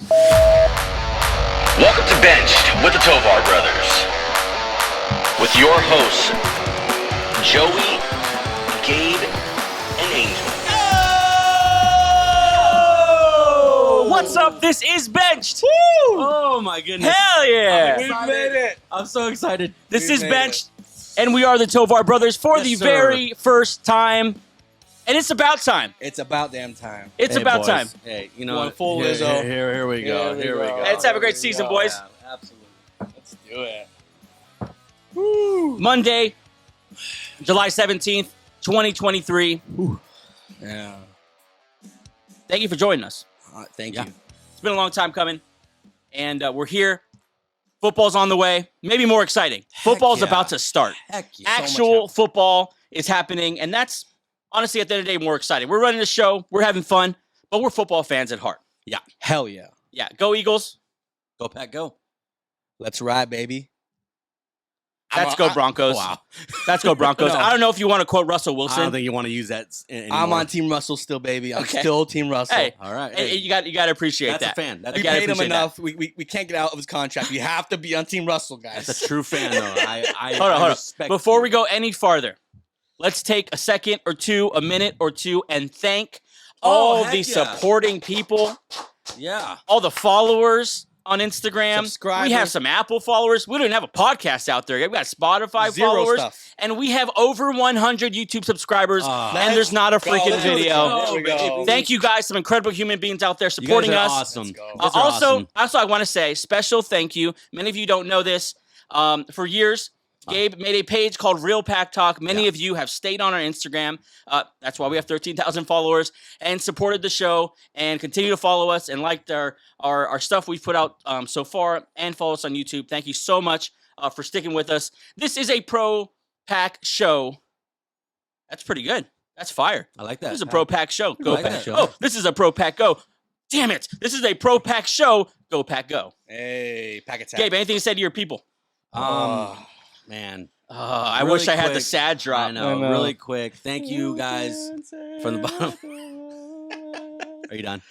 Welcome to Benched with the Tovar Brothers. With your hosts, Joey, Gabe, and Angel. Oh! What's up? This is Benched. Woo! Oh my goodness. Hell yeah. We made it. I'm so excited. This is Benched, and we are the Tovar Brothers for Yes, the sir. very first time. And it's about time. It's about damn time. It's Hey, about boys. time. Hey, you know Going what? full Here- Lizzo. Here we go. Here we go. Let's have a great season, boys. Yeah, absolutely. Let's do it. Monday, July 17th, 2023. Yeah. Thank you for joining us. Thank Yeah. you. It's been a long time coming, and we're here. Football's on the way. Maybe more exciting. Football's yeah. about to start. Heck yeah. Actual football is happening, and that's honestly at the end of the day more exciting. We're running a show, we're having fun, but we're football fans at heart. Hell yeah. Yeah, go Eagles. Go Pack, go. Let's ride, baby. Let's go Broncos. Wow. Let's go Broncos. No. I don't know if you want to quote Russell I Wilson. don't think you want to use that anymore. I'm on Team Russell still, baby. I'm Okay. still Team Russell. Hey, All right. Hey, Hey, you got to appreciate that's that. a fan. That's We You gotta paid him appreciate that. enough. We can't get out of his contract. We have to be on Team Russell, guys. a true fan, though. I Hold on. respect Before you. we go any farther, let's take a second or two, a minute or two, and thank all heck the yeah. supporting people, Yeah. all the followers on Instagram. Subscribers. We have some Apple followers. We don't even have a podcast out there. We've got Spotify Zero followers. stuff. And we have over 100 YouTube subscribers. Ah. and there's not a freaking Let's video. There we go. Thank you guys, some incredible human beings out there You guys supporting are us. awesome. Let's go. You guys are Also, awesome. I want to say special thank you. Many of you don't know this. For years, Gabe made a page called Real Pack Talk. Many of you have stayed on our Instagram. That's why we have 13,000 followers and supported the show and continue to follow us and liked our stuff we've put out so far and follow us on YouTube. Thank you so much for sticking with us. This is a Pro Pack show. That's pretty good. That's fire. I like that. This is a Pro Pack show. Go like Pack. that. Oh, this is a Pro Pack Go. Damn it. This is a Pro Pack show. Go Pack Go. Hey, pack attack. Gabe, anything to say to your people? Man. I Really wish I had the quick. sad drop. I know. Really quick. Thank you guys from the bottom. Are you done?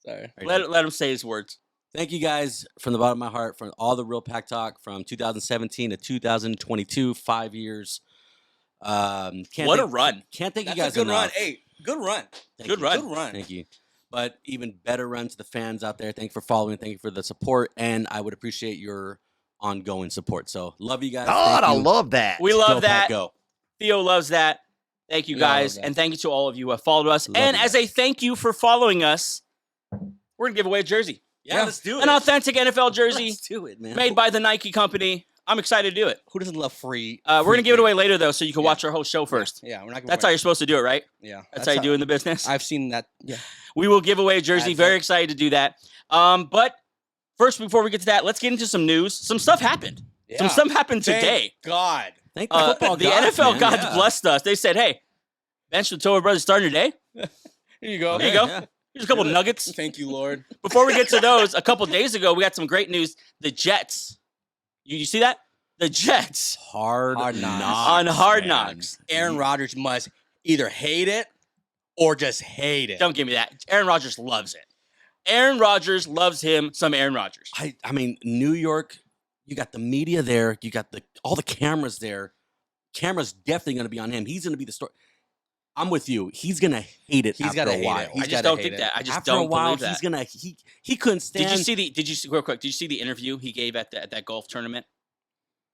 Sorry. Are you done? Let him say his words. Thank you guys from the bottom of my heart for all the Real Pack Talk from 2017 to 2022, 5 years. What a run. Can't thank That's you guys a good enough. run. Hey, good run. Thank Good you. run. Good run. Thank you. But even better run to the fans out there. Thank you for following. Thank you for the support. And I would appreciate your ongoing support. So love you guys. God, Thank I you. love that. We Go love Pack, that. Go. Theo loves that. Thank you We all love guys. that. And thank you to all of you who have followed us. Love and you as a thank you for following us, we're going to give away a jersey. Yeah, let's do it. An authentic NFL jersey Let's do it, man. made by the Nike company. I'm excited to do it. Who doesn't love free? We're going to give it free away later, though, so you can Yeah. watch our whole show first. Yeah, we're not. That's how you're supposed to do it, right? Yeah, That's how you do in the business. I've seen that. Yeah. We will give away a jersey. That's Very it. excited to do that. But first, before we get to that, let's get into some news. Some stuff happened. Some stuff happened Thank today. God. Thank the football The gods, NFL man. gods Yeah. blessed us. They said, hey, Bench with Tovar Brothers starting today. Here you go. There you go. Yeah. Here's a couple nuggets. Thank you, Lord. Before we get to those, a couple days ago, we got some great news. The Jets. You see that? The Jets Hard Knocks. on Hard man. Knocks. Aaron Rodgers must either hate it or just hate it. Don't give me that. Aaron Rodgers loves it. Aaron Rodgers loves him some Aaron Rodgers. I mean, New York, you got the media there. You got all the cameras there. Camera's definitely going to be on him. He's going to be the story. I'm with you. He's going to hate it He's after gotta a hate while. it. I He's just gotta don't hate think it. that. I just After don't a while, believe that. he's going to he couldn't stand. Did you see real quick? Did you see the interview he gave at that golf tournament?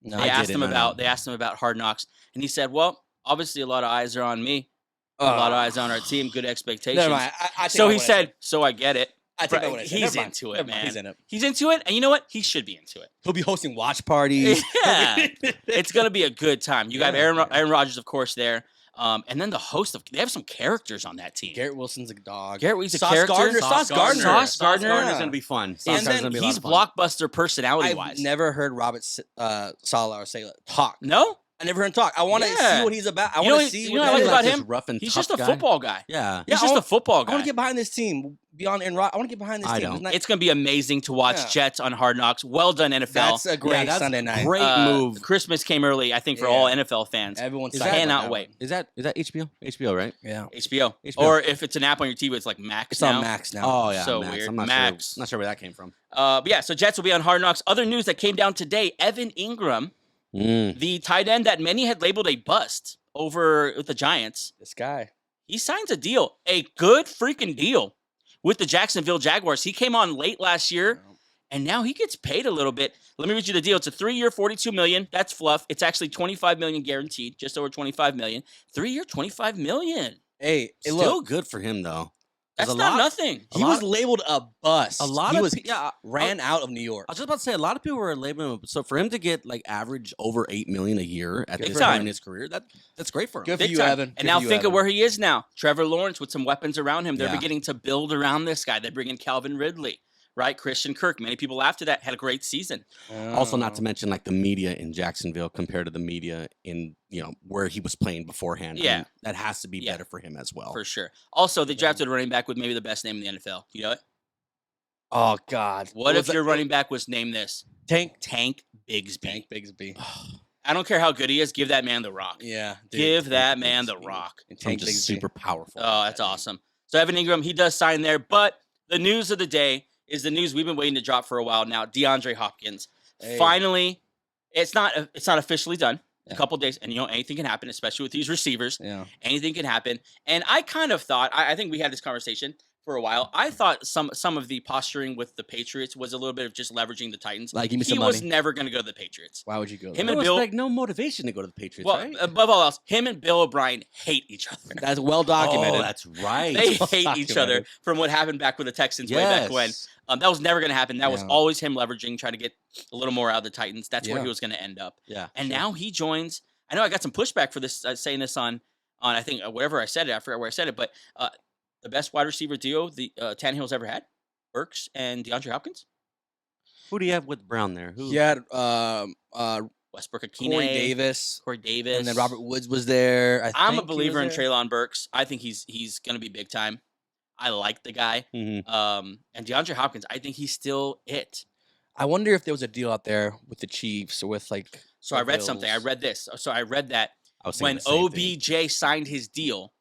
No, They I asked didn't. him about Hard Knocks, and he said, "Well, obviously a lot of eyes are on me, a lot of eyes on our team, good expectations." Never mind. I think So I he would've said, "So I get it." I think I would have said. He's Never mind. into it, Never mind. man. He's in it. He's into it, and you know what? He should be into it. He'll be hosting watch parties. Yeah, it's gonna be a good time. You got Yeah. Aaron Rodgers, of course, there, and then the host of. They have some characters on that team. Garrett Wilson's a dog. Garrett Wilson's a Sauce character. Gardner. Sauce Sauce Gardner. Sauce Gardner. Gardner's Yeah. going to be fun. And Sauce Gardner's then gonna be a lot he's of fun. blockbster personality I've wise. never heard Robert Saleh or say talk. No, I never heard him talk. I want to Yeah. see what he's about. I You want know to see you what know the what I hell like he's about this him? rough and He's tough just a guy. football guy. Yeah. He's just a football I guy. want to get behind this team beyond Engram. I want to get behind this I team. don't. It's going to be amazing to watch Yeah. Jets on Hard Knocks. Well done, NFL. That's a great that's Sunday night. Great move. Christmas came early, I think, for Yeah. all NFL fans. Everyone's Is psyched that- about Cannot that wait. one. Is that HBO? HBO, right? Yeah. HBO. HBO. Or if it's an app on your TV, it's like Max It's now. on Max now. Oh yeah, So Max. weird. I'm not Max. sure. Not sure where that came from. But yeah, so Jets will be on Hard Knocks. Other news that came down today, Evan Engram, the tight end that many had labeled a bust over with the Giants, This guy. he signs a deal, a good freaking deal with the Jacksonville Jaguars. He came on late last year, and now he gets paid a little bit. Let me read you the deal. It's a 3-year, $42 million. That's fluff. It's actually $25 million guaranteed, just over $25 million. 3-year, $25 million. Hey, Still good for him though. That's a not lot- nothing. he was labeled a bust. A lot he of was yeah. ran out of New York. I was just about to say a lot of people were labeling him. So for him to get like average over $8 million a year at Big this time. point in his career, that's great for him. Good for Big you, time. Evan. And now think of where he is now. Trevor Lawrence with some weapons around him. They're Yeah. beginning to build around this guy. They bring in Calvin Ridley, right? Christian Kirk. Many people after that had a great season. Also, not to mention like the media in Jacksonville compared to the media in where he was playing beforehand. Yeah. that has to be Yeah. better for him as well. For sure. Also, they drafted a running back with maybe the best name in the NFL. You know it? Oh God. What if was your it? running back was named this? Tank Bigsby. Tank Bigsby? I don't care how good he is. Give that man the rock. Yeah. dude, Give Tank that man the Bigsby. rock. And I'm Tank just Bigsby. super powerful. Oh, that's awesome. So Evan Engram, he does sign there. But the news of the day is the news we've been waiting to drop for a while now. DeAndre Hopkins. Hey. Finally, it's not officially done. A Yeah. couple days, and anything can happen, especially with these receivers. Yeah. Anything can happen. And I kind of thought, I think we had this conversation for a while. I thought some of the posturing with the Patriots was a little bit of just leveraging the Titans. Like, give me He some was money. never going to go to the Patriots. Why would you go? Him there? and Bill- no motivation to go to the Patriots, Well, right? above all else, him and Bill O'Brien hate each other. That's well documented. Oh, that's right. They well hate each other documented. from what happened back with the Texans way back when. That was never going to happen. That was Yeah. always him leveraging, trying to get a little more out of the Titans. That's where Yeah. he was going to end up. Yeah. And sure. now he joins. I know I got some pushback for this, saying this on I think wherever I said it. I forgot where I said it, but the best wide receiver duo the Tannehill's ever had, Burks and DeAndre Hopkins. Who do you have with Brown there? Who? He had Westbrook Akine, Corey Davis, Corey Davis, and then Robert Woods was there. I'm a think he believer in was there. Treylon Burks. I think he's going to be big time. I like the guy. Mhm. And DeAndre Hopkins, I think he's still it. I wonder if there was a deal out there with the Chiefs or with like. So the I read something. I Bills. read this. So I read that I was when thinking the same thing. OBJ signed his deal,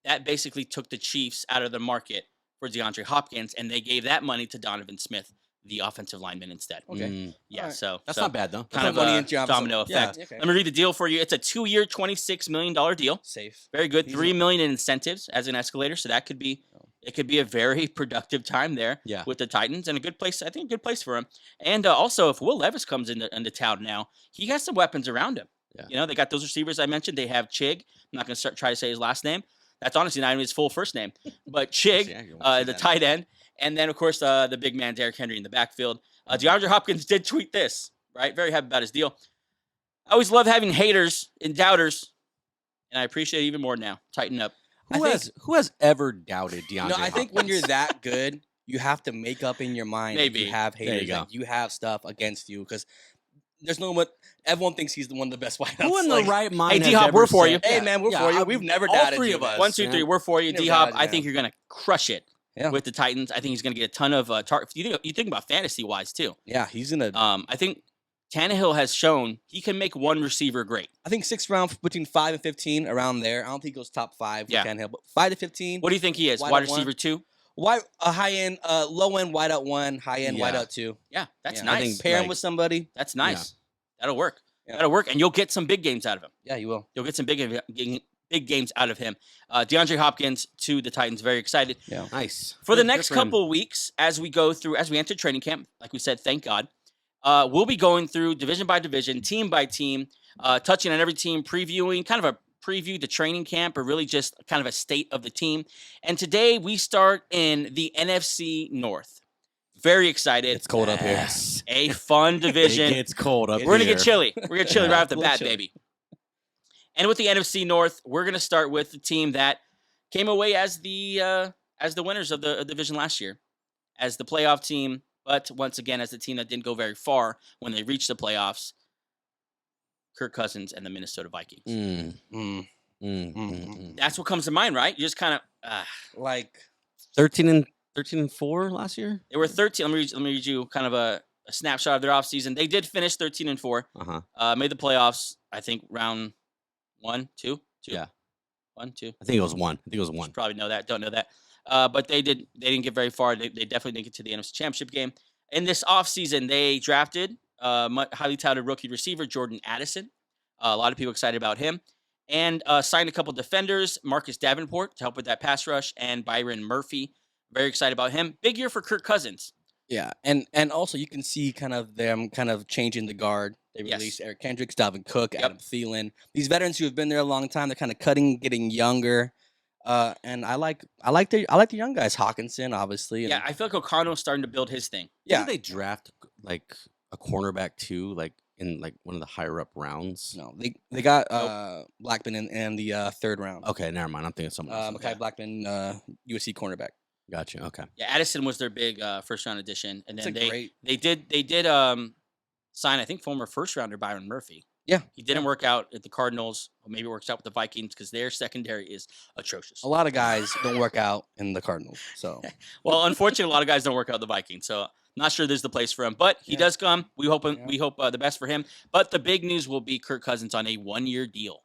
that basically took the Chiefs out of the market for DeAndre Hopkins, and they gave that money to Donovan Smith, the offensive lineman, instead. Okay. Yeah, Alright. so That's so not bad though. kind That's of not money a in jobs. domino Yeah. effect. Okay. Let me read the deal for you. It's a 2-year, $26 million deal. Safe. Very good. He's $3 a- million in incentives as an escalator, so that could be it. Could be a very productive time there Yeah. with the Titans, and a good place. I think a good place for him. And also, if Will Levis comes into town now, he has some weapons around him. Yeah. They got those receivers I mentioned. They have Chig. I'm not going to try to say his last name. That's honestly not even his full first name, but Chig, Yeah, you won't see the that. tight end, and then of course the big man Derrick Henry in the backfield. DeAndre Hopkins did tweet this, right? Very happy about his deal. I always love having haters and doubters, and I appreciate it even more now. Tighten up. Who has ever doubted DeAndre? No, I think when you're Hopkins? that good, you have to make up in your mind. that Maybe. you have There you haters. go. Like, you have stuff against you because there's no what everyone thinks he's one of the best wideouts. who in like, the right mind? Hey, has DHop, ever we're for said- you. Hey man, we're for you. We've never all doubted three you, of man. us. 1, 2, 3. man. We're for you, Never D-Hop. doubted I you, think man. you're going to crush it Yeah. with the Titans. I think he's going to get a ton of targets. You think about fantasy-wise, too. Yeah, he's gonna. I think Tannehill has shown he can make one receiver great. I think 6th round between 5 and 15 around there. I don't think he goes top 5 with Yeah. Tannehill, but 5 to 15. What do you think he is? Wide Wide out one. receiver 2? Why a high end, low end wideout 1, high end Yeah. wideout 2. Yeah, that's Yeah, nice. I think- Pair him like- with somebody. That's nice. That'll work. Yeah. That'll work, and you'll get some big games out of him. Yeah, you will. You'll get some big games out of him. DeAndre Hopkins to the Titans. Very excited Yeah. for Nice. the Good next for him. couple weeks as we enter training camp. Like we said, thank God. We'll be going through division by division, team by team, touching on every team, previewing kind of a preview to training camp, or really just kind of a state of the team. And today we start in the NFC North. Very excited. It's cold up here. Yes. A fun division. It gets cold up We're gonna here. get chilly. We're gonna get chilly Yeah. right off the A little bat, chilly. baby. And with the NFC North, we're gonna start with the team that came away as the winners of the division last year, as the playoff team. But once again, as the team that didn't go very far when they reached the playoffs. Kirk Cousins and the Minnesota Vikings. Mm. That's what comes to mind, right? You just kind of Like 13-4 last year. they were 13. Let me read you kind of a snapshot of their offseason. They did finish 13-4. Made the playoffs. I think round 1, 2. Yeah. 1, 2. I think it was 1. Should probably know that. Don't know that. But they didn't get very far. They definitely didn't get to the NFC Championship game. In this offseason, they drafted highly touted rookie receiver Jordan Addison. A lot of people excited about him. And signed a couple defenders, Marcus Davenport to help with that pass rush, and Byron Murphy. Very excited about him. Big year for Kirk Cousins. Yeah, and also you can see kind of them kind of changing the guard. They released Eric Kendricks, Dalvin Cook, Adam Thielen. These veterans who have been there a long time, they're kind of cutting, getting younger. And I like the young guys. Hawkinson, obviously. Yeah, I feel like O'Connell's starting to build his thing. Yeah, did they draft like a cornerback too, like in like one of the higher up rounds? No, they got Blackman in the 3rd round. Okay, never mind. I'm thinking someone else. Mekhi Blackman, USC cornerback. Gotcha. Okay. Yeah, Addison was their big first round addition, and then they did sign, I think, former first rounder Byron Murphy. Yeah, he didn't work out at the Cardinals. Or maybe it works out with the Vikings because their secondary is atrocious. A lot of guys don't work out in the Cardinals. So, well, unfortunately, a lot of guys don't work out the Vikings. So, not sure there's the place for him, but he does come. We hope the best for him. But the big news will be Kirk Cousins on a 1-year deal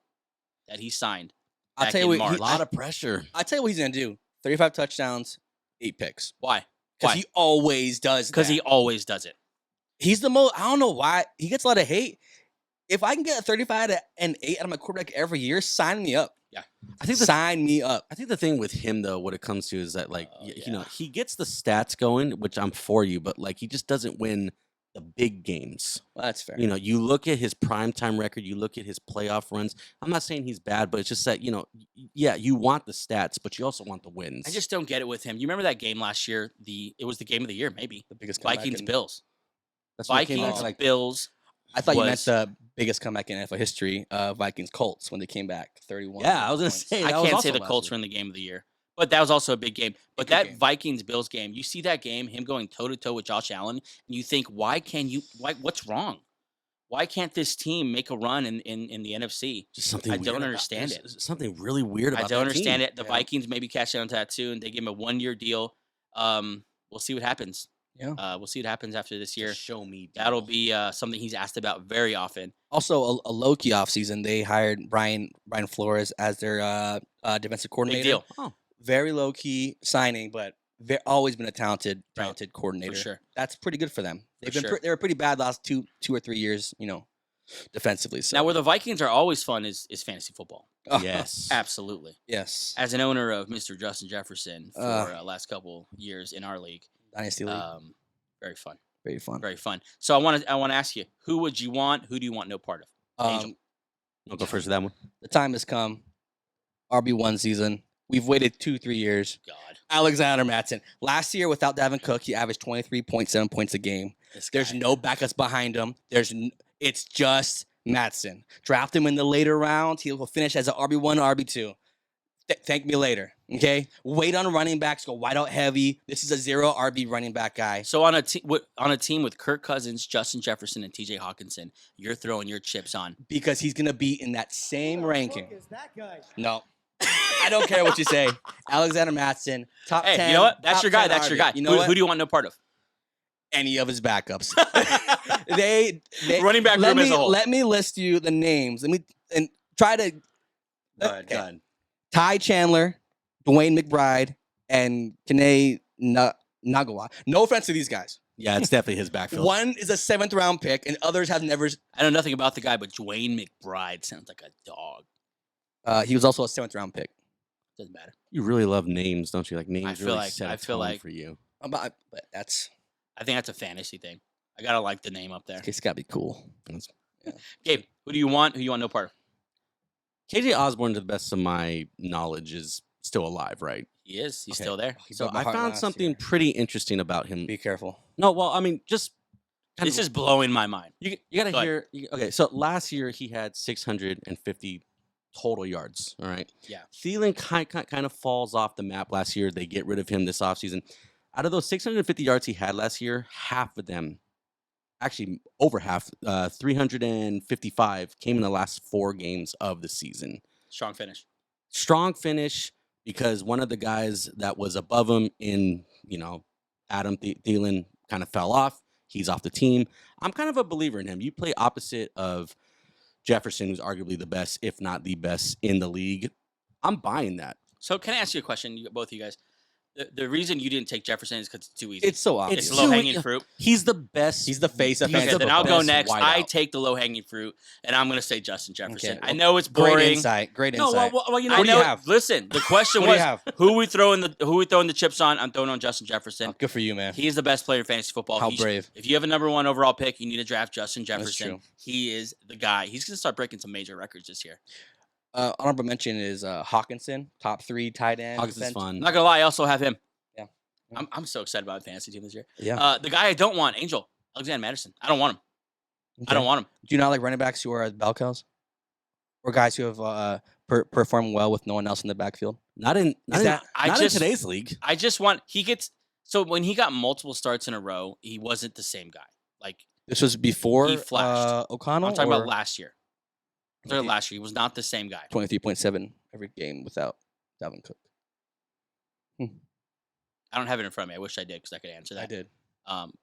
that he signed. I'll tell you what, a lot of pressure. I'll tell you what he's gonna do: 35 touchdowns, 8 picks. Why? Because he always does. Because he always does it. He's the most. I don't know why he gets a lot of hate. If I can get a 35 and 8 out of my quarterback every year, sign me up. Yeah, sign me up. I think the thing with him though, what it comes to is that like you know, he gets the stats going, which I'm for you, but like he just doesn't win the big games. Well, that's fair. You know, you look at his primetime record, you look at his playoff runs. I'm not saying he's bad, but it's just that, you know, yeah, you want the stats, but you also want the wins. I just don't get it with him. You remember that game last year? It was the game of the year, maybe. The biggest Vikings Bills. That's Vikings Bills. I thought you meant the biggest comeback in NFL history, Vikings Colts, when they came back 31. Yeah, I was going to say. I can't say the Colts were in the game of the year, but that was also a big game. But that Vikings Bills game, you see that game, him going toe to toe with Josh Allen, and you think, what's wrong? Why can't this team make a run in the NFC? Just something I don't understand it. Something really weird about I don't understand team. it. The Vikings maybe catch on to that too, and they give him a 1-year deal. We'll see what happens. Yeah. We'll see what happens after this year. Show me. That'll be something he's asked about very often. Also, a low-key offseason, they hired Brian Flores as their defensive coordinator. Big deal. Oh. Very low-key signing, but always been a talented coordinator. For sure. That's pretty good for them. They were pretty bad last two or 3 years, you know, defensively. So. Now, where the Vikings are always fun is fantasy football. Yes. Absolutely. Yes. As an owner of Mr. Justin Jefferson for last couple years in our league. Dynasty League. Very fun. Very fun. Very fun. So I want to ask you, who would you want? Who do you want no part of? Angel. I'll go first for that one. The time has come. RB1 season. We've waited 2-3 years. God. Alexander Mattison. Last year, without Dalvin Cook, he averaged 23.7 points a game. There's no backups behind him. It's just Mattison. Draft him in the later rounds. He will finish as an RB1 or RB2. Thank me later, okay? Wait on running backs. Go wide out heavy. This is a 0 RB running back guy. So on a team with Kirk Cousins, Justin Jefferson, and T.J. Hawkinson, you're throwing your chips on. Because he's going to be in that same ranking. Is that guy? No. I don't care what you say. Alexander Mattison, top 10. Hey, you know what? That's your guy. That's your guy. You know who do you want no part of? Any of his backups. they running back room as a whole. Let me list you the names. And try to. Go ahead. Ty Chandler, Dwayne McBride, and Kene Nagawa. No offense to these guys. Yeah, it's definitely his backfield. One is a 7th round pick, and others have never. I know nothing about the guy, but Dwayne McBride sounds like a dog. He was also a 7th round pick. Doesn't matter. You really love names, don't you? Like names. I feel really like set a I feel tone like for you. But that's. I think that's a fantasy thing. I gotta like the name up there. It's gotta be cool. Gabe, who do you want? Who you want no part of? KJ Osborne, to the best of my knowledge, is still alive, right? He is. He's Okay. still there. He So broke my I heart found last something year. pretty interesting about him. Be careful. No, well, I mean, just This is blowing my mind. you got Go to hear. Okay, so last year he had 650 total yards. All right. Yeah. Thielen kind of falls off the map last year. They get rid of him this offseason. Out of those 650 yards he had last year, half of them actually over half, 355 came in the last 4 games of the season. Strong finish. Strong finish because one of the guys that was above him in, Adam Thielen kind of fell off. He's off the team. I'm kind of a believer in him. You play opposite of Jefferson, who's arguably the best, if not the best in the league. I'm buying that. So can I ask you a question, both of you guys? The reason you didn't take Jefferson is because it's too easy. It's so obvious. It's low-hanging fruit. He's the best. He's the face of He's Okay, the then I'll go best next. wideout. I take the low-hanging fruit, and I'm going to say Justin Jefferson. Okay, I know it's boring. Great insight. Great No, insight. well, I What do you know. have? Listen, the question What do was you have? who we throwing the chips on. I'm throwing on Justin Jefferson. Oh, good for you, man. He is the best player in fantasy football. How brave. If you have a number 1 overall pick, you need to draft Justin Jefferson. true. He is the guy. He's going to start breaking some major records this year. Honorable mention is Hawkinson, top 3 tight end. Hawkins is defense. fun. I'm not going to lie, I also have him. Yeah. I'm so excited about the fantasy team this year. Yeah. The guy I don't want, Angel, Alexander Madison. I don't want him. I don't want him. Do you not like running backs who are bell cows? Or guys who have performed well with no one else in the backfield? Not in today's league. I just want so when he got multiple starts in a row, he wasn't the same guy. Like This was before He flashed. O'Connell? I'm talking or about last year. Last year, he was not the same guy. 23.7 every game without Dalvin Cook. I don't have it in front of me. I wish I did because I could answer that. I did.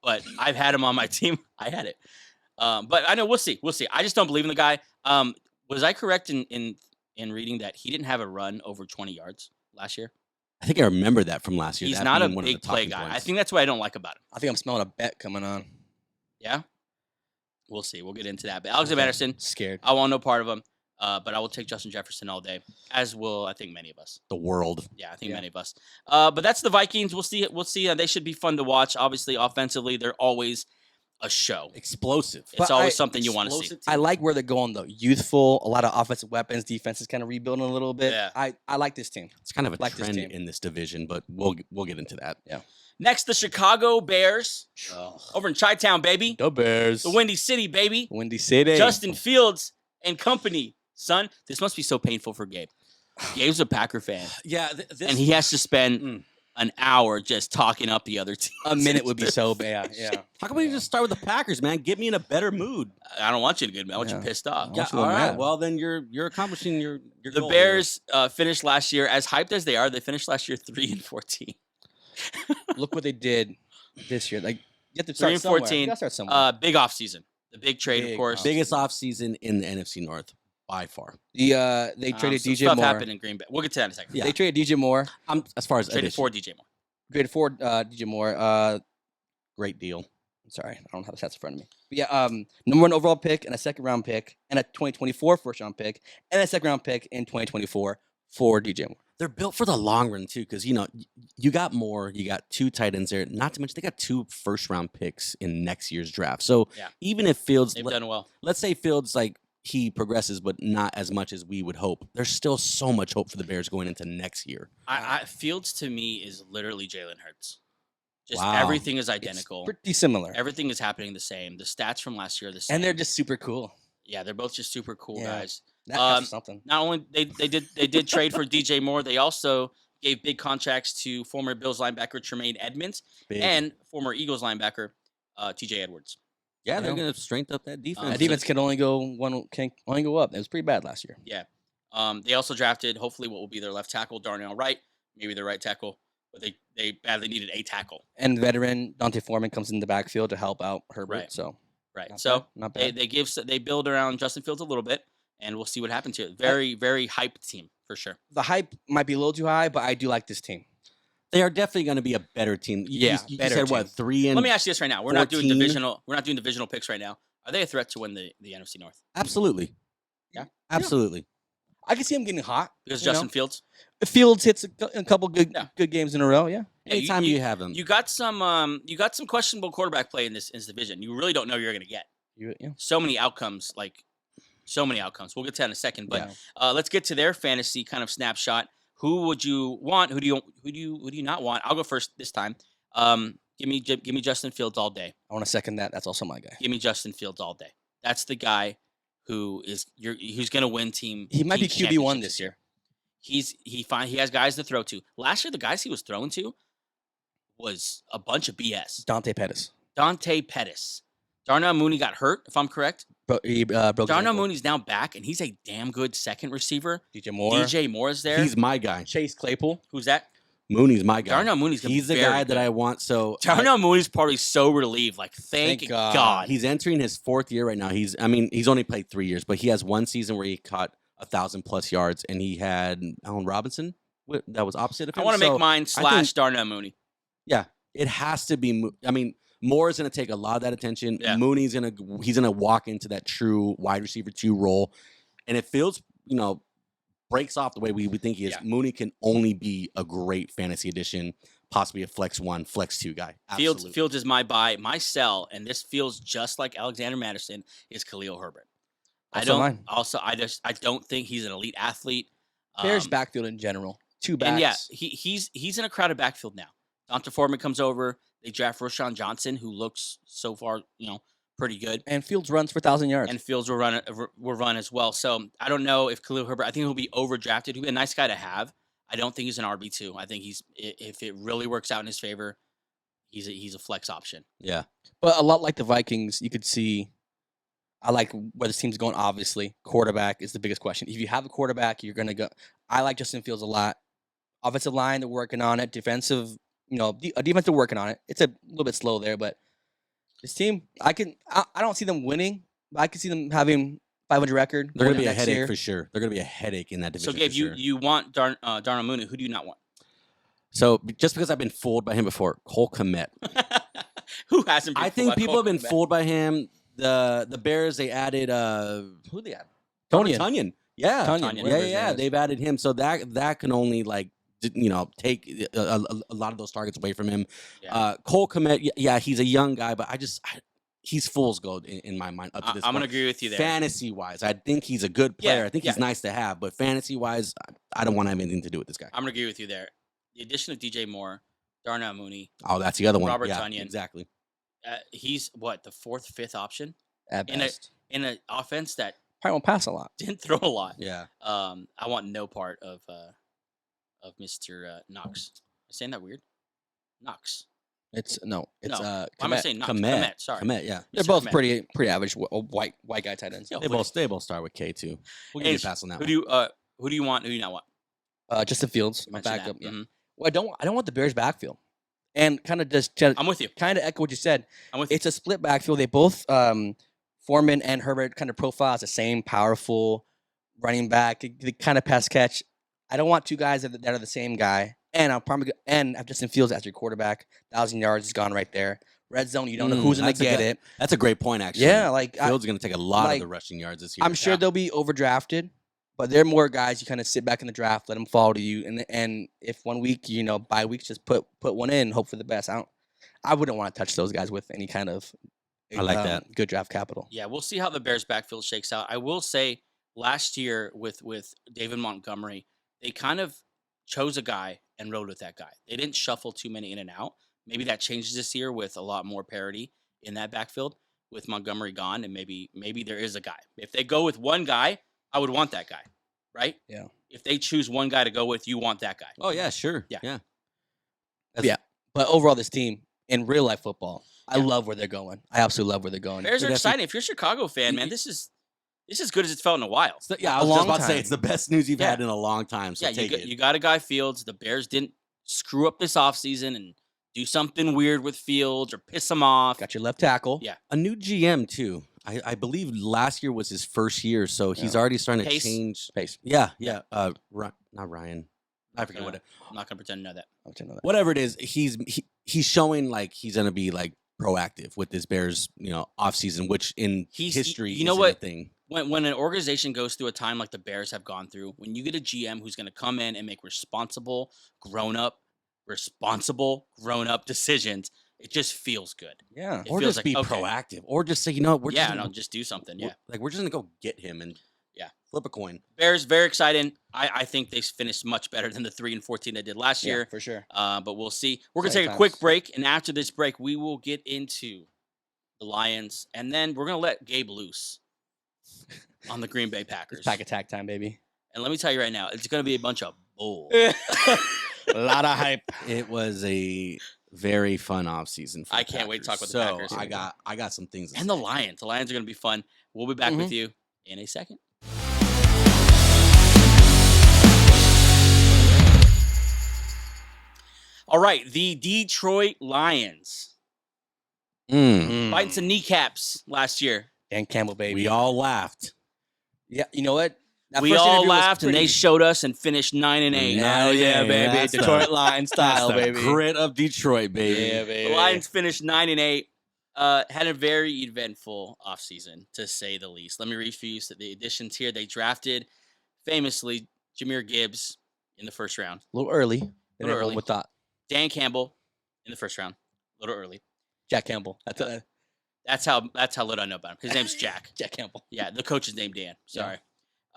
But I've had him on my team. I had it. But I know we'll see. We'll see. I just don't believe in the guy. Was I correct in reading that he didn't have a run over 20 yards last year? I think I remember that from last year. He's that not a being one of the big play talking guy. I points. think that's what I don't like about him. I think I'm smelling a bet coming on. Yeah? We'll see. We'll get into that. But Alexander Madison, Scared. I want no part of him. But I will take Justin Jefferson all day, as will I think many of us. the world. Yeah, I think Yeah. many of us. But that's the Vikings. We'll see. We'll see. They should be fun to watch. Obviously, offensively, they're always a show. Explosive. It's But always something you want to see. Explosive I team. like where they're going though. Youthful, a lot of offensive weapons. Defense is kind of rebuilding a little bit. Yeah. I like this team. It's kind of a like this trend team. in this division, but we'll get into that. Next, the Chicago Bears over in Chi-Town, baby. The Bears. The Windy City, baby. Windy City. Justin Fields and company. Son, this must be so painful for Gabe. Gabe's a Packer fan, Yeah, and he has to spend an hour just talking up the other team. a minute would be so bad. Yeah. How come we just start with the Packers, man? Get me in a better mood. I don't want you to get me. I want you Yeah. pissed off. I Yeah, want you to all get right. mad. Well, then you're accomplishing your The goal here. Bears finished last year, as hyped as they are, they finished last year 3-14. Look what they did this year. Like you have to 3 start and somewhere. 14. You gotta start somewhere. Big offseason. The big trade, of Big course. biggest offseason in the NFC North by far. They traded some DJ stuff Moore. happened in Green Bay. We'll get to that in a second. Yeah. They traded DJ Moore. As far as Traded addition, for DJ Moore. Traded for DJ Moore. great deal. Sorry, I don't have the stats in front of me. But yeah, number 1 overall pick and a 2nd round pick and a 2024 1st round pick and a 2nd round pick in 2024 for DJ Moore. They're built for the long run too, because you got more. You got 2 tight ends there. Not to mention they got 2 first-round picks in next year's draft. So Yeah. even if Fields, They've done well. let's say Fields he progresses, but not as much as we would hope. There's still so much hope for the Bears going into next year. Fields to me is literally Jalen Hurts. Just Wow. everything is It's identical. pretty similar. Everything is happening the same. The stats from last year are the same. And they're just super cool. yeah, they're both just super cool Yeah. guys. That counts for something. Not only they did trade for DJ Moore, they also gave big contracts to former Bills linebacker Tremaine Edmonds Big. and former Eagles linebacker TJ Edwards. yeah, they're Yeah. going to strengthen up that defense. That defense can only go up. It was pretty bad last year. Yeah. They also drafted hopefully what will be their left tackle Darnell Wright, maybe their right tackle, but they badly needed a tackle. And veteran Dante Foreman comes in the backfield to help out Herbert. Right. So Right. not So bad, not they bad. they build around Justin Fields a little bit, and we'll see what happens here. Very very hyped team for sure. The hype might be a little too high, but I do like this team. They are definitely going to be a better team. You better said what, team. 3 and Let me ask you this right now: We're not doing 14? divisional. We're not doing divisional picks right now. Are they a threat to win the NFC North? Absolutely. Yeah. Absolutely. I can see him getting hot. Because you know? Justin Fields. If Fields hits a couple good Yeah. good games in a row, yeah. Yeah, Anytime you have him. You got some questionable quarterback play in this division. You really don't know you're going to get. Yeah. So many outcomes, so many outcomes. We'll get to that in a second, but let's get to their fantasy kind of snapshot. Who would you want? Who do you not want? I'll go first this time. Give me Justin Fields all day. I want to second that. That's also my guy. Give me Justin Fields all day. That's the guy who's going to win team. He might be team QB1 championships this year. He has guys to throw to. Last year, the guys he was throwing to was a bunch of BS. Dante Pettis. Dante Pettis, Darnell Mooney got hurt, if I'm correct. He broke his Darnell ankle. Mooney's now back, and he's a damn good second receiver. DJ Moore. DJ Moore is there. He's my guy. Chase Claypool. Who's that? Mooney's my guy. Darnell Mooney's gonna He's be the very guy good. that I want. So Darnell Mooney's probably so relieved. Like, thank God. he's entering his 4th year right now. He's only played 3 years, but he has one season where he caught 1,000+ yards, and he had Allen Robinson that was opposite of him. I want to make mine / Darnell Mooney. Yeah, it has to be. Moore is going to take a lot of that attention. Yeah. Mooney's he's gonna walk into that true wide receiver 2 role, and it feels breaks off the way we think he is. Yeah. Mooney can only be a great fantasy addition, possibly a flex 1, flex 2 guy. Absolutely. Fields is my buy. My sell, and this feels just like Alexander Madison, is Khalil Herbert. I don't think he's an elite athlete. Bears backfield in general. 2 backs. And yeah, he's in a crowded backfield now. Donta Foreman comes over. They draft Rashawn Johnson, who looks so far, pretty good. And Fields runs for 1,000 yards. And Fields will run as well. So I don't know if Khalil Herbert. I think he'll be overdrafted. He'll be a nice guy to have. I don't think he's an RB2. I think if it really works out in his favor, he's a flex option. Yeah. But a lot like the Vikings, you could see. I like where this team's going. Obviously, quarterback is the biggest question. If you have a quarterback, you're gonna go. I like Justin Fields a lot. Offensive line, they're working on it. Defensive, a defensive working on it. It's a little bit slow there, but this team, I don't see them winning, but I can see them having 500 record. They're going to be a next headache year. for sure. They're going to be a headache in that division. So Gabe, for sure. you want Darnell Mooney? Who do you not want? So just because I've been fooled by him before, Cole Kmet. Who hasn't? Been I fooled think by people Cole have been Kmet? fooled by him. The Bears, they added who they add? Tunyon. Yeah. Tunyon, whatever his Yeah. name is. They've added him, so that can only take a lot of those targets away from him. Yeah. Cole Kmet, yeah, he's a young guy, but he's fool's gold in my mind up to this I'm point. gonna agree with you there. Fantasy wise, I think he's a good player. Yeah, I think yeah. he's nice to have, but fantasy wise, I don't want to have anything to do with this guy. I'm gonna agree with you there. The addition of DJ Moore, Darnell Mooney, Oh, that's the other one. Robert yeah, Tunyon. exactly. He's what, the 4th, 5th option At in best. an offense that Probably won't pass a lot. didn't throw a lot. Yeah. I want no part of Mr. Knox. Am I saying that weird? Knox. It's Why am I Kmet. saying Knox? Kmet. Sorry. Kmet, yeah. They're Mr. both Kmet. pretty average white guy tight ends. Yeah. They both start with K too. We'll give you a pass on that. Who do you want? Who do you not want? Justin Fields, You my mentioned backup. that. Yeah. Mhm. Well, I don't want the Bears backfield, and kind of just I'm with you. kind of echo what you said. I'm with you. It's a split backfield. They both Foreman and Herbert kind of profile as the same powerful running back. They kind of pass catch. I don't want 2 guys that are the same guy. And I have Justin Fields as your quarterback. 1,000 yards is gone right there. Red zone, you don't know who's going to get it. That's a great point, actually. Yeah, like Fields is going to take a lot of like, the rushing yards this year. I'm sure they'll be overdrafted, but they're more guys you kind of sit back in the draft, let them fall to you, and if 1 week, bye weeks, just put one in, hope for the best. I wouldn't want to touch those guys with any kind of I like that. good draft capital. Yeah, we'll see how the Bears backfield shakes out. I will say last year with David Montgomery, they kind of chose a guy and rode with that guy. They didn't shuffle too many in and out. Maybe that changes this year with a lot more parity in that backfield with Montgomery gone, and maybe there is a guy. If they go with one guy, I would want that guy, right? Yeah. If they choose one guy to go with, you want that guy. Oh yeah, sure. Yeah. Yeah. But overall, this team in real life football, I Yeah. love where they're going. I absolutely love where they're going. Bears are Dude, exciting. If you're a Chicago fan, man, this is as good as it's felt in a while. Yeah, I A was just long about to say time. it's the best news you've Yeah. had in a long time. So Yeah, take it. you got a guy Fields. The Bears didn't screw up this offseason and do something weird with Fields or piss him off. Got your left tackle. Yeah. A new GM too. I believe last year was his first year, so he's Yeah. already starting to Pace. change. Pace. Yeah. Not Ryan. I forget Yeah. what. I'm not gonna pretend to know that. I'll tell you that. Whatever it is, he's showing like he's gonna be like proactive with this Bears, offseason, which in history you know isn't what? a thing. When an organization goes through a time like the Bears have gone through, when you get a GM who's going to come in and make responsible, grown up decisions, it just feels good. Yeah. It Or feels just like, be okay. proactive, or just say, we're Yeah, just no, gonna, just do something. we're- Yeah, like we're just gonna go get him and Yeah. flip a coin. Bears very exciting. I think they finished much better than the 3-14 they did last Yeah, year. for sure. But we'll see. We're gonna Exciting take a quick times. break, and after this break, we will get into the Lions, and then we're gonna let Gabe loose on the Green Bay Packers. It's pack attack time, baby. And let me tell you right now, it's gonna be a bunch of bull. A lot of hype. It was a very fun offseason. I can't wait to talk about the Packers. So I got some things. To And say. the Lions. The Lions are going to be fun. We'll be back with you in a second. All right, the Detroit Lions fighting some kneecaps last year. Dan Campbell, baby. We all laughed. Yeah, you know what? That We first all interview was laughed, and they pretty- showed us and finished 9-8. Hell yeah, baby. That's the- Detroit Lions style, That's the baby. grit of Detroit, baby. Yeah, baby. The Lions finished 9-8. Had a very eventful offseason, to say the least. Let me refuse the additions here. They drafted, famously, Jahmyr Gibbs in the first round. A little early. Little Everyone early. would thought. Dan Campbell in the first round. A little early. Jack Campbell. That's how little I know about him. His name's Jack. Jack Campbell. Yeah, the coach is named Dan. Yeah.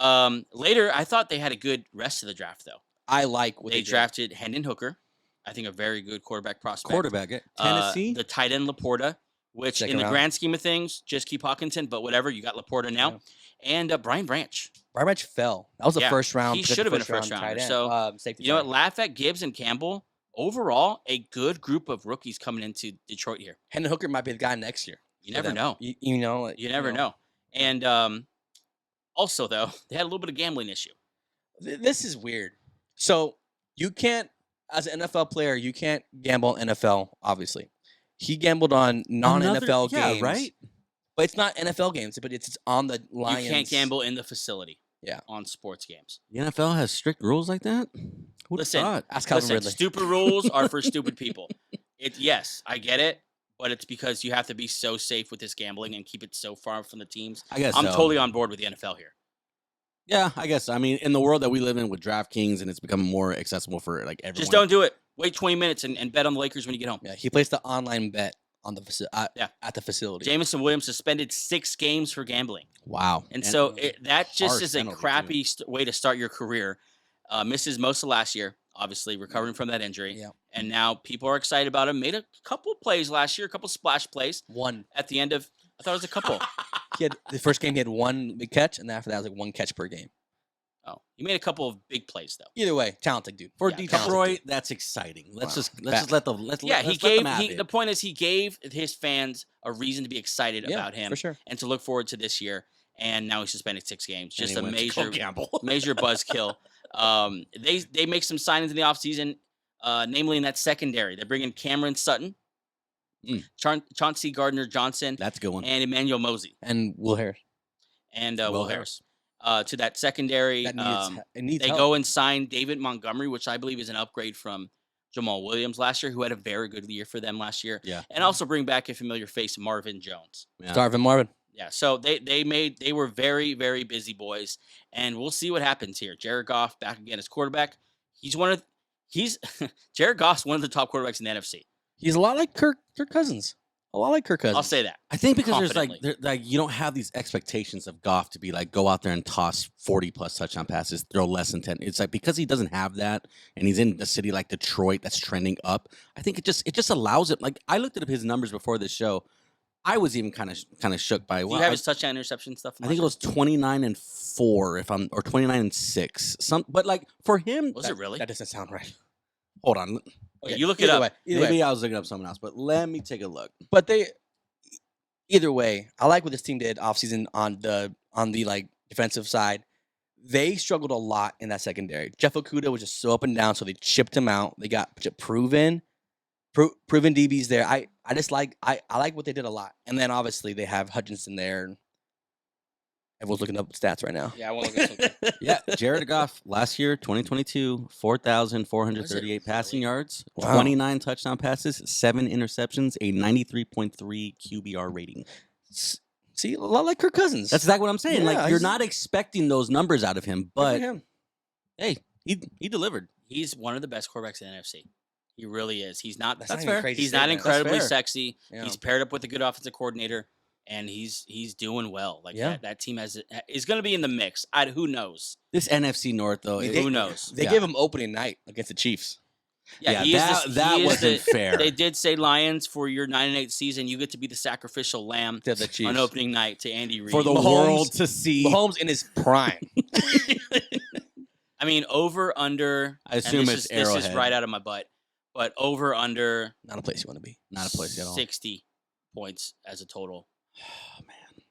Sorry. Later, I thought they had a good rest of the draft, though. I like what They they did. drafted Hendon Hooker. I think a very good quarterback prospect. Quarterback at Tennessee. The tight end Laporta, which Second in the round. grand scheme of things, just keep Hawkinson, but whatever, you got Laporta now. And Brian Branch. Branch fell. That was the Yeah, first round. he pick, should have been a round first rounder. tight end. So, safety. You know what? sorry. Laugh at Gibbs and Campbell. Overall, a good group of rookies coming into Detroit here. Hendon Hooker might be the guy next year. You for never them. know. You know. You never know. And also, though, they had a little bit of gambling issue. This is weird. So you can't, as an NFL player, you can't gamble on NFL. Obviously, he gambled on non-NFL yeah, games, right? But it's not NFL games. But it's on the Lions. You can't gamble in the facility. Yeah. On sports games. The NFL has strict rules like that. Who'd Listen, thought? Ask Calvin Listen, Ridley. stupid rules are for stupid people. Yes, I get it, but it's because you have to be so safe with this gambling and keep it so far from the teams. I guess I'm so. totally on board with the NFL here. Yeah, I guess. I mean, in the world that we live in with DraftKings, and it's becoming more accessible for like everyone. Just don't do it. Wait 20 minutes and bet on the Lakers when you get home. Yeah, he placed the online bet on the at the facility. Jameson Williams suspended 6 games for gambling. Wow. And so that just harsh is a penalty, too. crappy way to start your career. Misses most of last year, obviously, recovering from that injury. Yeah. And now people are excited about him. Made a couple plays last year, a couple splash plays One. at the end of, I thought it was a couple. He had the first game. He had one big catch, and after that, it was like one catch per game. Oh, he made a couple of big plays, though. Either way, talented dude. For Yeah, Detroit, that's exciting. Let's Wow. just let the let's Yeah, let, he let's let gave. them have it. The point is, he gave his fans a reason to be excited Yeah, about him for sure. and to look forward to this year. And now he's suspended 6 games. And Just he a went to go major, gamble. major buzzkill. They make some signings in the offseason, namely in that secondary. They bring in Cameron Sutton, Chauncey Gardner-Johnson, That's a good one. and Emmanuel Mosey, And Will Harris. and Will Harris. To that secondary, That needs, it needs they help. go and sign David Montgomery, which I believe is an upgrade from Jamal Williams last year, who had a very good year for them last year. Yeah. And also bring back a familiar face, Marvin Jones. Yeah. Darvin Marvin. Yeah, so they were very, very busy boys, and we'll see what happens here. Jared Goff back again as quarterback. Jared Goff's one of the top quarterbacks in the NFC. He's a lot like Kirk Cousins. A lot like Kirk Cousins. I'll say that. I think because there's confidently. like you don't have these expectations of Goff to be like go out there and toss 40 plus touchdown passes, throw less than 10. It's like because he doesn't have that, and he's in a city like Detroit that's trending up. I think it just allows it. Like I looked at his numbers before this show. I was even kind of shook by. Do Wow, you have his touchdown interception stuff? I think it was 29-4 or 29-6. But like for him, Was it really? That doesn't sound right. hold on. Okay, you look it Either up. way, either Maybe way. I was looking up someone else, but let me take a look. But either way, I like what this team did offseason on the like defensive side. They struggled a lot in that secondary. Jeff Okudah was just so up and down, so they chipped him out. They got proven DBs there. I just like I like what they did a lot. And then obviously they have Hutchinson there. Everyone's looking up stats right now. Yeah, I want to look at something. Yeah, Jared Goff last year, 2022, 4,438 passing yards, Wow. 29 touchdown passes, 7 interceptions, a 93.3 QBR rating. See, a lot like Kirk Cousins. That's exactly what I'm saying. Yeah, like you're he's- not expecting those numbers out of him, Good for but him. hey, he delivered. He's one of the best quarterbacks in the NFC. He really is. He's not. That's not fair. even crazy He's not statement. incredibly That's fair. sexy. Yeah. He's paired up with a good offensive coordinator, and he's doing well. Like Yeah. that team is going to be in the mix. Who knows? This NFC North though, Who knows? They Yeah. gave him opening night against the Chiefs. yeah, he is that, the- that he is wasn't the- fair. They did say Lions for your 9-8 season. You get to be the sacrificial lamb To the Chiefs. on opening night to Andy Reid. for the Mahomes- world to see. Mahomes in his prime. I mean, over under. I assume and it's this is Arrowhead. right out of my butt, but over under Not a place you want to be. Not a place at all. 60 points as a total. Oh man,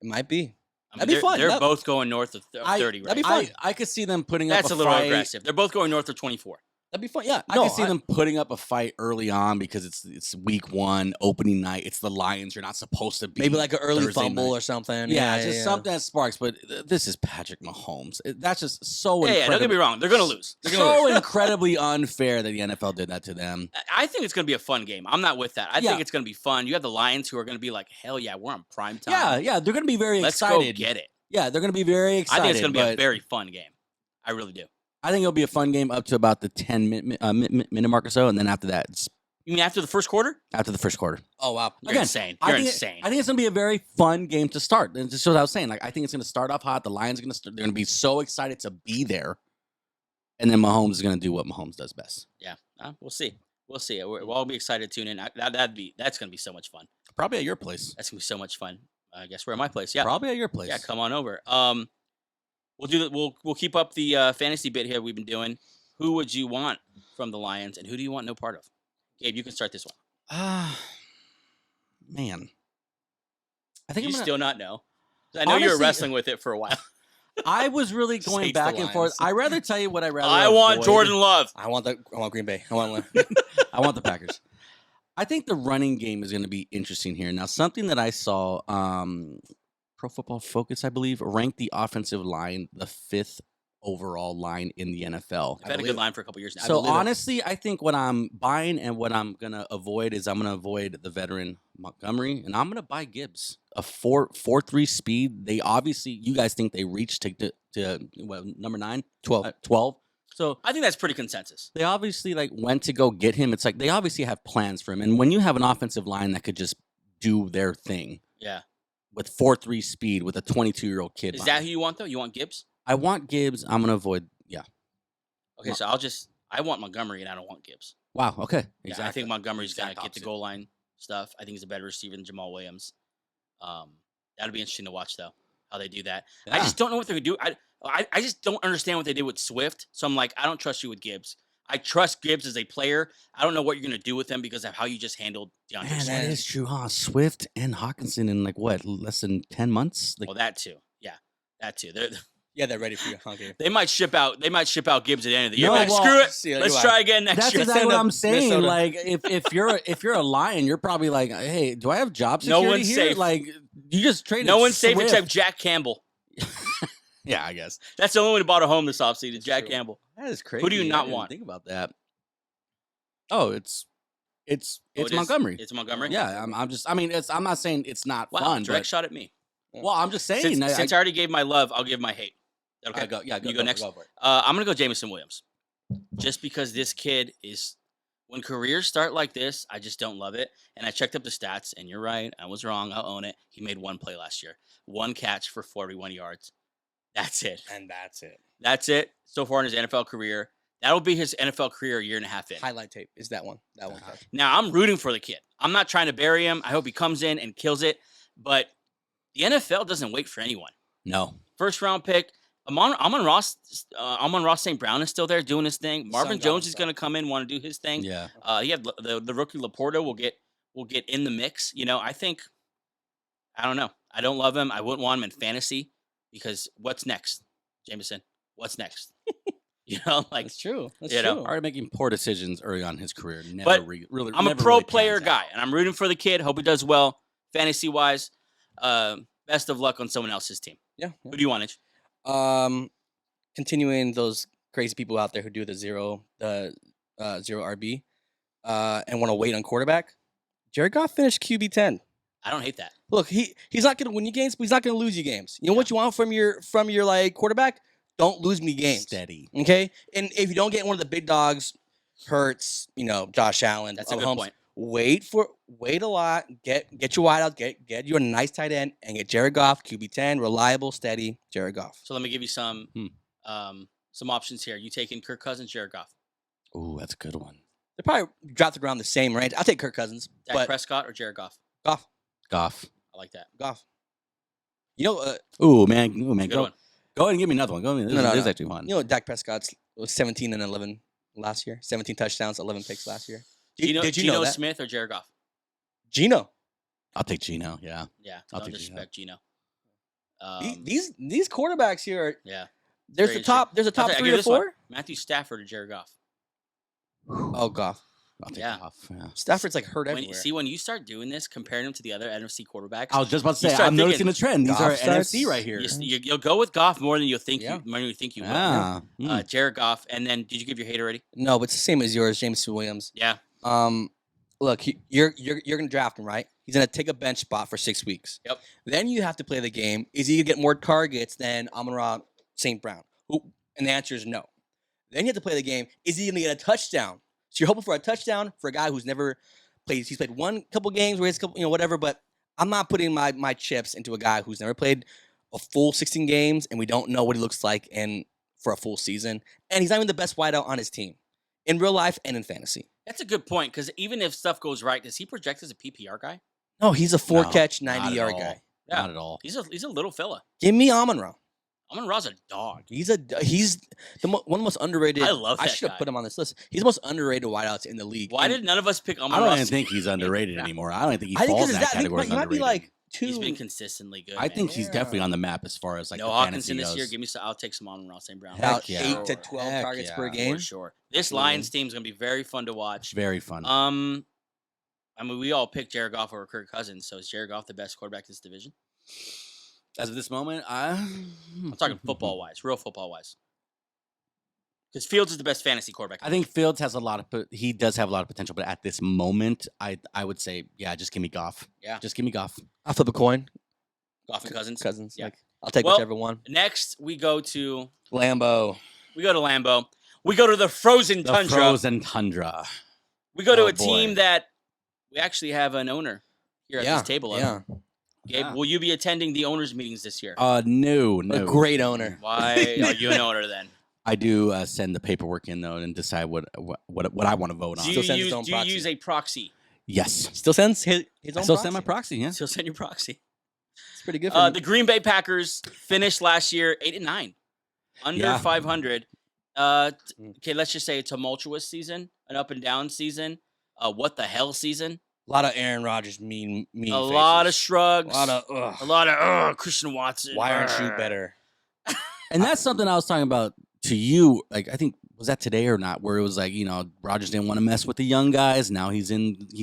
It might be. I That'd mean, be fun. They're That- both going north of 30, that'd right? be fun. I could see them putting That's up a little fight. aggressive. They're both going north of 24. That'd be fun. Yeah. I can see them putting up a fight early on because it's week 1, opening night. It's the Lions. You're not supposed to be maybe like an early Thursday fumble night. or something. Yeah, just something that sparks. But this is Patrick Mahomes. That's just so Yeah, don't get me incredible. wrong. They're going to lose. They're gonna So lose. incredibly unfair that the NFL did that to them. I think it's going to be a fun game. I'm not with that. I Yeah. think it's going to be fun. You have the Lions who are going to be like, hell yeah, we're on prime time. Yeah, they're going to be very Let's excited. go get it. Yeah, they're going to be very excited. I think it's going to be a but very fun game. I really do. I think it'll be a fun game up to about the 10-minute mark or so, and then after that, it's You mean after the first quarter? after the first quarter. Oh wow. You're Again, insane. I You're think insane. I think it's gonna be a very fun game to start. And just what I was saying, like I think it's gonna start off hot. The Lions are they're gonna be so excited to be there, and then Mahomes is gonna do what Mahomes does best. Yeah, we'll see. We'll see. We'll all be excited to tune in. That's going to be so much fun. Probably at your place. That's going to be so much fun. I guess we're at my place. Yeah. Probably at your place. Yeah, come on over. We'll do that. We'll keep up the fantasy bit here we've been doing. Who would you want from the Lions, and who do you want no part of? Gabe, you can start this one. Man, I think You I'm gonna, still not know. I know you were Honestly- wrestling with it for a while. I was really Just going hates the back and forth. Lions. I rather tell you what I rather. I want avoid. Jordan Love. I want Green Bay. I want I want the Packers. I think the running game is going to be interesting here. Now, something that I saw, Pro Football Focus, I believe, ranked the offensive line the 5th overall line in the NFL. I've had a good line for a couple years now. So honestly, I think what I'm buying and what I'm going to avoid is I'm going to avoid the veteran Montgomery, and I'm going to buy Gibbs. A 4.3 speed. They obviously, you guys think they reached to what, number 9? 12. 12. So I think that's pretty consensus. they obviously like went to go get him. It's like they obviously have plans for him. And when you have an offensive line that could just do their thing Yeah. with 4.3 speed with a 22-year-old kid. Is behind that him. who you want, though? You want Gibbs? I want Gibbs. I'm going to avoid. Yeah. Okay, so I want Montgomery, and I don't want Gibbs. Wow. Okay. Yeah, Exactly. I think Montgomery's going to Exact get the opposite. goal line stuff. I think he's a better receiver than Jamal Williams. That'll be interesting to watch, though, how they do that. I Yeah. just don't know what they're going to do. I just don't understand what they did with Swift. So I'm like, I don't trust you with Gibbs. I trust Gibbs as a player. I don't know what you're going to do with him because of how you just handled DeAndre Man, Swift. that is true, huh? Swift and Hawkinson in like what, less than 10 months? Like, Well, that too. Yeah, that too. Yeah, they're ready for you. Okay. They might ship out. They might ship out Gibbs at the end of the year. No, Like, well, screw it. see you, Let's you try are. again next that's year. exactly what Send I'm up saying. Minnesota. Like, if you're a Lion, you're probably like, hey, do I have job No security one's here? safe. Like, you just traded. No one's safe Swift. except Jack Campbell. Yeah, I guess That's the only one who bought a home this offseason. Jack true. Campbell. that is crazy. do you I not didn't want? Think about that. Oh, it's Oh, it is? Montgomery. It's Montgomery. Yeah, I mean, I'm not saying it's not Wow. fun, Direct but shot at me. well, I'm just saying. Since I already gave my love, I'll give my hate. Okay. go, yeah, You go next? Go for it. I'm gonna go Jameson Williams, just because this kid is. When careers start like this, I just don't love it. And I checked up the stats, and you're right. I was wrong. I'll own it. He made one play last year, one catch for 41 yards. That's it. And that's it. That's it so far in his NFL career. That'll be his NFL career a year and a half in. Highlight tape is that one. That one. Now, I'm rooting for the kid. I'm not trying to bury him. I hope he comes in and kills it. But the NFL doesn't wait for anyone. No, First round pick. Amon Ross St. Brown is still there doing his thing. Marvin Sun Jones God, is so. going to come in, want to do his thing. yeah, You have the rookie Laporta will get in the mix. You know, I don't know. I don't love him. I wouldn't want him in fantasy because what's next, Jameson? What's next? You know, like That's true. That's you know, true. already making poor decisions early on in his career. Never But really. I'm a never pro really player pans guy, out. and I'm rooting for the kid. Hope he does well fantasy wise. Best of luck on someone else's team. Yeah. Who do you want, Itch? Continuing those crazy people out there who do the zero RB, and want to wait on quarterback. Jared Goff finished QB 10. I don't hate that. Look, he's not gonna win you games, but he's not gonna lose you games. You know what you want from your like quarterback? Don't lose me games. Steady. Okay, and if you don't get one of the big dogs, Hurts, Josh Allen, That's a good Mahomes, point. wait a lot, get your wide out, get you a nice tight end, and get Jared Goff, QB 10, reliable, steady Jared Goff. So let me give you some options here. You taking Kirk Cousins, Jared Goff, Ooh, that's a good one. They're probably drafted around the same range. I'll take Kirk Cousins, Dak but Prescott or Jared Goff? Goff. Goff. I like that. Goff. Ooh, man. Good Go, one. Go ahead and give me another one. Go ahead. This is actually fun. You know, Dak Prescott's was 17 and 11 last year. 17 touchdowns, 11 picks last year. Did you know that? Smith or Jared Goff? Geno. I'll take Geno. Yeah. Yeah. I'll Don't take disrespect Geno. These quarterbacks here are. Yeah. There's a top 3 or 4. Matthew Stafford or Jared Goff. Oh, Goff. I'll take Yeah. Goff. Yeah. Stafford's like hurt everywhere. When you start doing this, comparing them to the other NFC quarterbacks, I was just about to say, start I'm noticing thinking, a trend. These Goff are starts- NFC right here. you'll go with Goff more than you think. Yeah. More than you think you will. Yeah. Jared Goff, and then did you give your hate already? No, but it's the same as yours, James Williams. Yeah. Look, you're gonna draft him, right? He's gonna take a bench spot for 6 weeks. Yep. Then you have to play the game. Is he gonna get more targets than Amon-Ra St. Brown? And the answer is no. Then you have to play the game. Is he gonna get a touchdown? So you're hoping for a touchdown for a guy who's never played. He's played couple games where he's whatever. But I'm not putting my chips into a guy who's never played a full 16 games, and we don't know what he looks like for a full season. And he's not even the best wideout on his team in real life and in fantasy. That's a good point, because even if stuff goes right, does he project as a PPR guy? No, he's a 4-catch, not 90-yard at all. guy. Yeah. Not at all. He's a little fella. Give me Amon-Ra. Amon-Ra's a dog. He's one of the most underrated. I love I that should guy. have put him on this list. He's the most underrated wideouts in the league. Why And did none of us pick I Amon-Ra? don't even think he's underrated anymore. I don't think he I think falls because in that category. he might be like two. He's been consistently good. I man. think he's definitely on the map as far as like no the Hawkins fantasy in this year. goes. Give me some. I'll take some Amon-Ra St. Brown. Heck about yeah. 8 to 12 Heck targets yeah. per For game. sure. This Absolutely. Lions team is going to be very fun to watch. Very fun. I mean, we all picked Jared Goff over Kirk Cousins. So is Jared Goff the best quarterback in this division? As of this moment, I'm talking football wise, real football wise. Because Fields is the best fantasy quarterback. I think Fields has he does have a lot of potential, but at this moment, I would say, yeah, just give me Goff. Yeah. Just give me Goff. I'll flip a coin. Goff and Cousins. Cousins. Yeah. Like, I'll take Well, whichever one. Next, we go to Lambeau. Lambeau. We go to the frozen The tundra. frozen tundra. We go to Oh, a team boy. that we actually have an owner here at this table of. Yeah. Gabe, Yeah. will you be attending the owners' meetings this year? No. A great owner. Why are you an owner then? I do send the paperwork in though and decide what I want to vote on. Do Still you, sends his use, own do you proxy. use a proxy? Yes. Still sends his I own still proxy. send my proxy. Yeah. Still send your proxy. It's pretty good for The Green Bay Packers finished last year 8-9, under Yeah. 500. Okay, let's just say a tumultuous season, an up and down season, what the hell season. A lot of Aaron Rodgers mean A faces. lot of shrugs. A a lot of Christian Watson. Why aren't you Urgh. better? And that's something I was talking about to you. Like, I think, was that today or not? Where it was like, Rodgers didn't want to mess with the young guys. Now he's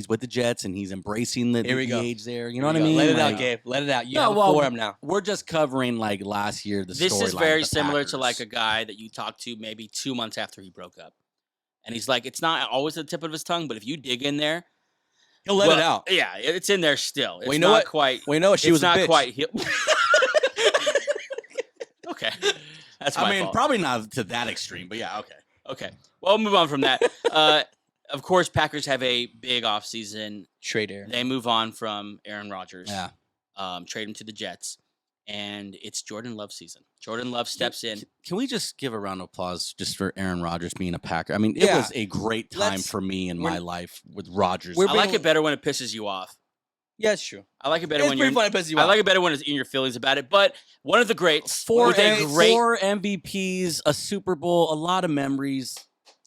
with the Jets and he's embracing the Here we go. age there. You Here know what we I go. mean? Let it out, Like, Gabe. Let it out. You No, have well, a forum now. We're just covering like last year. This is storyline very with the similar to like Packers. a guy that you talked to maybe 2 months after he broke up. And he's like, it's not always at the tip of his tongue, but if you dig in there, He'll let it out. Yeah, it's in there still. It's Well, you know not what? quite. Well, you know what? She it's was a not bitch. quite. Okay, that's my I mean, fault. probably not to that extreme, but yeah, okay. Okay, well, we'll move on from that. Of course, Packers have a big offseason. Trader. They move on from Aaron Rodgers. Yeah. Trade him to the Jets, and it's Jordan Love season. Jordan Love steps in. Can we just give a round of applause just for Aaron Rodgers being a Packer? I mean, it Yeah. was a great time Let's- for me in we're- my life with Rodgers. we're I like being- it better when it pisses you off. Yeah, it's true. I like it better It's when you're. pretty funny. Pisses you I off. like it better when it's in your feelings about it. But one of the greats, Four with a great. MVPs, a Super Bowl, a lot of memories,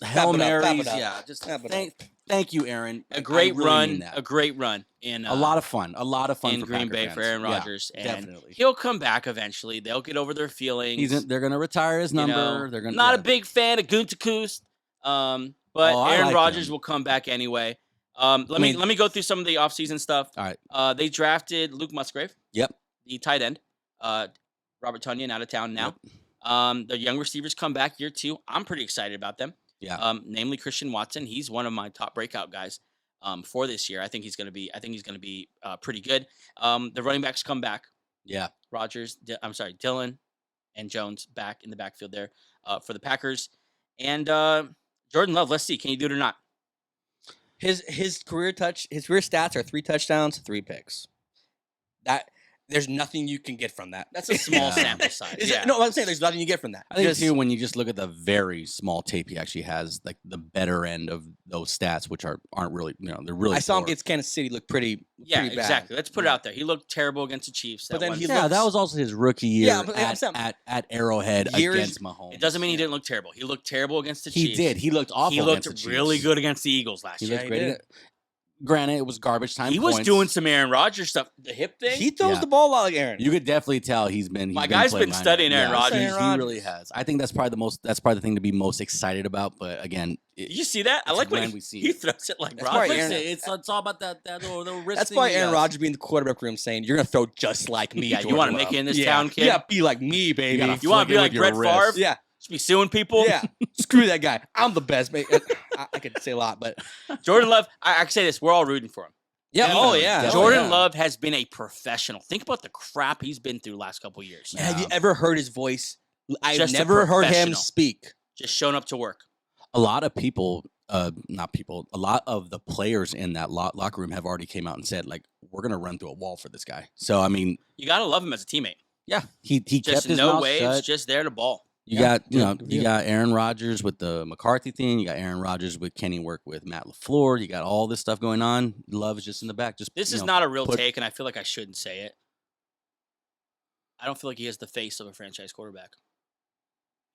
Hail it up, clap Marys. it up. Yeah, just Clap it thank you, Aaron. A great I really run, mean that. a great run in a lot of fun, in for Green Packer Bay fans. for Aaron Yeah, Rodgers, and definitely. he'll come back eventually. They'll get over their feelings. They're gonna retire his you number. know. They're gonna Not a big fan of Gutekunst, but Oh, I Aaron like Rodgers him. will come back anyway. Let me go through some of the offseason stuff. All right. They drafted Luke Musgrave, Yep. the tight end. Robert Tonyan out of town now. The young receivers come back year 2. I'm pretty excited about them. Yeah. Namely Christian Watson. He's one of my top breakout guys for this year. I think he's going to be pretty good. The running backs come back. Yeah. Dillon and Jones back in the backfield there for the Packers. And Jordan Love, let's see, can you do it or not? His career stats are 3 touchdowns, 3 picks. There's nothing you can get from that. That's a small Yeah. sample size. Yeah. No, I'm saying there's nothing you get from that. I think Just- too, when you just look at the very small tape he actually has, like the better end of those stats, which aren't really, they're really. I saw him poor. against Kansas City look pretty Yeah, pretty bad. exactly. Let's put it out there. He looked terrible against the Chiefs. But then one he season. Yeah, looks- that was also his rookie year Yeah, but I'm saying- at Arrowhead Years- against Mahomes. It doesn't mean he didn't look terrible. He looked terrible against the He Chiefs. did. He looked awful. He looked against the really Chiefs. good against the Eagles last He year. looked great. Granted, it was garbage time. He was doing some Aaron Rodgers stuff. The hip thing. He throws Yeah. the ball a lot like Aaron. You could definitely tell he's been. My guy's been studying Aaron Rodgers. He Aaron really Rodgers. has. I think that's probably the most. That's probably the thing to be most excited about. But again, Did you see that? I it's like when when we see he it. throws it like That's why Rodgers. Aaron- It's all about that little wrist. That's thing why he Aaron does. Rodgers being the quarterback room saying, "You're gonna throw just like me." Yeah, you Jordan want to Love." make it in this yeah. town, kid? Yeah, be like me, baby. gotta You want to flick be it like with Brett your Favre? wrist. Yeah, Just be suing people? yeah. Screw that guy. I'm the best. Mate. I could say a lot, but Jordan Love, I can say this. We're all rooting for him. yeah. Oh Definitely, yeah. definitely. Jordan yeah. Love has been a professional. Think about the crap he's been through the last couple of years. Have you ever heard his voice? I've Just a never heard him professional. speak. Just showing up to work. A lot of people, not people, a lot of the players in that locker room have already came out and said, like, we're gonna run through a wall for this guy. So I mean, You got to love him as a teammate. yeah, he kept Just his no mouth waves, shut. just there to ball. You Yeah, got, you know, good you deal. got Aaron Rodgers with the McCarthy thing. You got Aaron Rodgers with Kenny work with Matt LaFleur. You got all this stuff going on. Love is just in the back. Just This you is know, not a real put- take, and I feel like I shouldn't say it. I don't feel like he has the face of a franchise quarterback.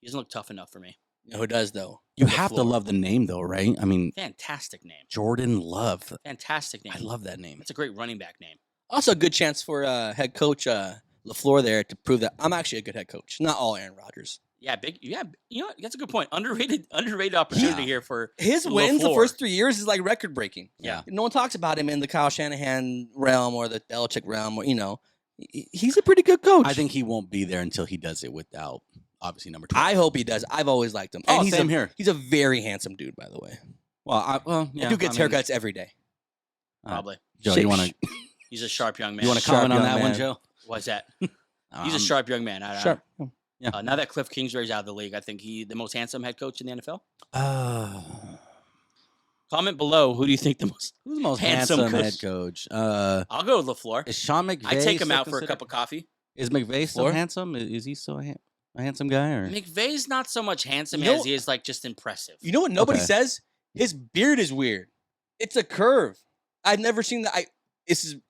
He doesn't look tough enough for me. You know who does though? You have to love the name, though, right? I mean, Fantastic name. Jordan Love. Fantastic name. I love that name. It's a great running back name. Also, a good chance for head coach LaFleur there to prove that I'm actually a good head coach. Not all Aaron Rodgers. Yeah, big. Yeah, you know what? That's a good point. Underrated opportunity Yeah. here for His wins the LaFleur. first 3 years is like record breaking. Yeah. No one talks about him in the Kyle Shanahan realm or the Belichick realm. Or, he's a pretty good coach. I think he won't be there until he does it without, obviously, number 2. I hope he does. I've always liked him. Oh, And he's same a, here. He's a very handsome dude, by the way. Well, yeah. That dude gets haircuts every day. probably. Joe, Shit. you want to He's a sharp young man. you want to Sharp comment on young that one, man. Joe? What's that? He's a sharp young man. Sure. Now that Cliff Kingsbury's out of the league, I think he the most handsome head coach in the NFL. Comment below. Who do you think the most? Who's the most Handsome handsome, coach. head coach? I'll go with LaFleur. Is Sean McVay? I take him still out for a considered- cup of coffee. Is McVay still Floor? handsome? Is he still a handsome guy? Or McVay's not so much handsome You know- as he is like just impressive. You know what nobody Okay. says? His beard is weird. It's a curve. I've never seen that.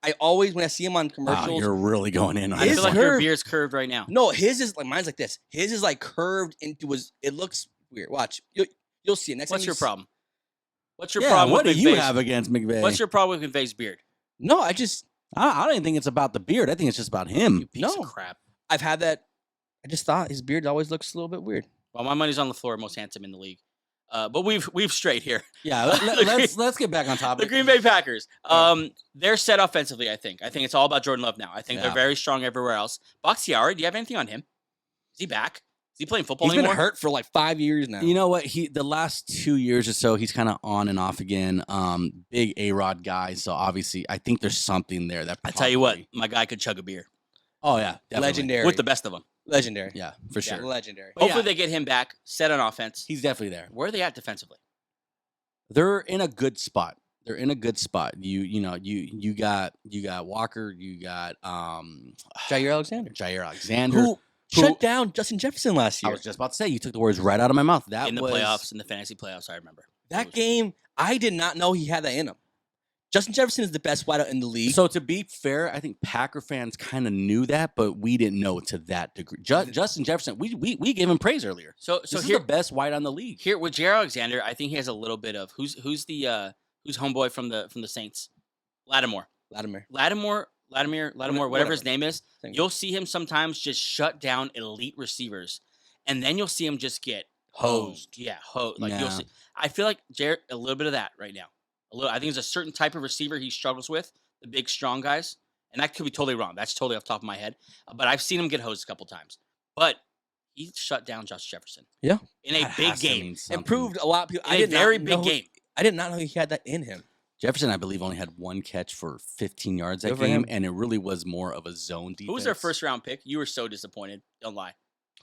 I always when I see him on wow, commercials. you're really going in on I His feel this like one. your curve- beard's curved right now. No, his is like mine's like this. His is like curved into his. It looks weird. Watch. You'll see it next. What's time your you problem? What's your Yeah, problem what do with you McVay's? have against McVay? What's your problem with McVay's beard? No, I just I don't even think it's about the beard. I think it's just about You him. piece No. of crap. I've had that. I just thought his beard always looks a little bit weird. Well, my money's on LaFleur, most handsome in the league. But we've strayed here. Yeah, let's get back on topic. The Green Bay Packers. They're set offensively, I think. I think it's all about Jordan Love now. I think they're Yeah. very strong everywhere else. Bakhtiari, do you have anything on him? Is he back? Is he playing football He's anymore? been hurt for like 5 years now. You know what? The last 2 years or so, he's kind of on and off again. Big A-Rod guy, so obviously, I think there's something there. That I tell you what, probably- my guy could chug a beer Oh yeah, definitely. Legendary. with the best of them. Legendary. Yeah, for Yeah, sure. legendary. But Hopefully yeah. they get him back, set on offense. He's definitely there. Where are they at defensively? They're in a good spot. They're in a good spot. You got Walker. You got Jair Alexander. Jair Alexander. Who shut down Justin Jefferson last I year. was just about to say, you took the words right out of my mouth. That In the was playoffs, in the fantasy playoffs, I remember. That game, I did not know he had that in him. Justin Jefferson is the best wideout in the league. So to be fair, I think Packer fans kind of knew that, but we didn't know to that degree. Justin Jefferson, we gave him praise earlier. So This here, is the best wide on the league. here with Jair Alexander, I think he has a little bit of who's homeboy from the Saints, Lattimore, Latimer. whatever his name is. Same. You'll see him sometimes just shut down elite receivers, and then you'll see him just get Hosed. Yeah, hosed. Like you'll Yeah. see. I feel like Jared a little bit of that right now. A little. I think there's a certain type of receiver he struggles with, the big strong guys, and that could be totally wrong. That's totally off the top of my head, but I've seen him get hosed a couple times. But he shut down Josh Jefferson. Yeah. in a That big has to game, mean something. Improved a lot of people. in a very big game. I did not know he had that in him. Jefferson, I believe, only had one catch for 15 yards that Good for game, him. and it really was more of a zone defense. Who was their first round pick? You were so disappointed. Don't lie.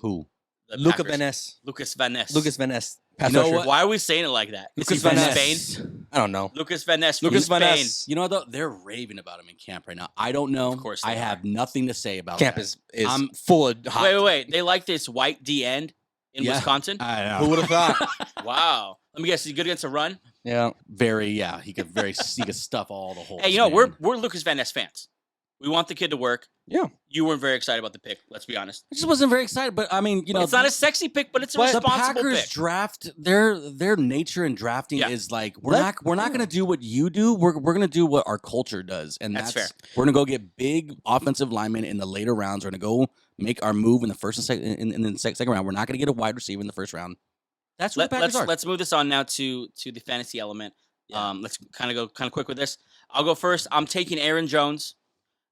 Who? The Luca Packers. Van Ness. Lucas Van Ness. Lucas Van Ness. You Pass know rusher. what? Why are we saying it like that? Lucas Is he Van from Ness. Spain? I don't know. Lucas Van Ness. Lucas from Van Spain. Ness. You know what, though? They're raving about him in camp right now. I don't know. Of course I they have nothing to say about Camp that. is I'm- full of hot. Wait. They like this white D end in Yeah. Wisconsin. I know. Who would have thought? Wow. Let me guess. Is he good against a run? Yeah. He could stuff all the holes. Hey, you know, man. we're Lucas Van Ness fans. We want the kid to work. Yeah. You weren't very excited about the pick. Let's be honest. I just wasn't very excited, but I mean, It's not a sexy pick, but it's a the responsible Packers pick. draft their nature in drafting is like we're not going to do what you do. We're going to do what our culture does, and That's fair. We're going to go get big offensive linemen in the later rounds. We're going to go make our move in the first and second round. We're not going to get a wide receiver in the first round. That's what the Packers are. Let's move this on now to the fantasy element. Yeah. Let's kind of go quick with this. I'll go first. I'm taking Aaron Jones.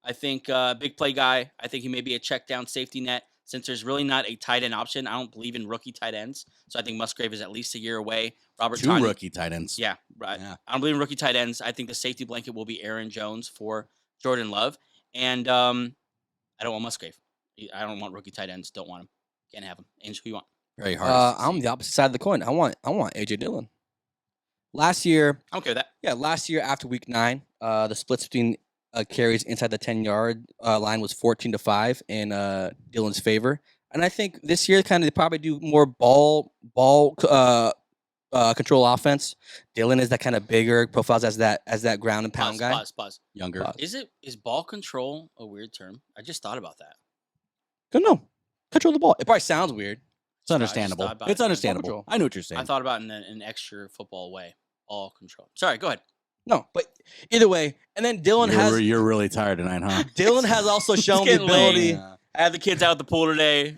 I think big play guy. I think he may be a check down safety net since there's really not a tight end option. I don't believe in rookie tight ends, so I think Musgrave is at least a year away. Two rookie tight ends. Yeah, right. Yeah. I don't believe in rookie tight ends. I think the safety blanket will be Aaron Jones for Jordan Love, and I don't want Musgrave. I don't want rookie tight ends. Don't want him. Can't have him. Angel, who you want? Very hard. I'm the opposite side of the coin. I want AJ Dillon. Last year, I'm okay with that. Yeah, last year after week 9, the splits between carries inside the 10-yard line was 14-5 in Dillon's favor, and I think this year they probably do more ball control offense. Dillon is that kind of bigger profiles as that ground and pound guy. Pause. Younger. Is ball control a weird term? I just thought about that. No, control the ball. It probably sounds weird. It's understandable. It's understandable. I know what you're saying. I thought about it in an extra football way. Ball control. Sorry, go ahead. No, but either way, and then Dillon You're really tired tonight, huh? Dillon has also shown the ability. I had the kids out at the pool today.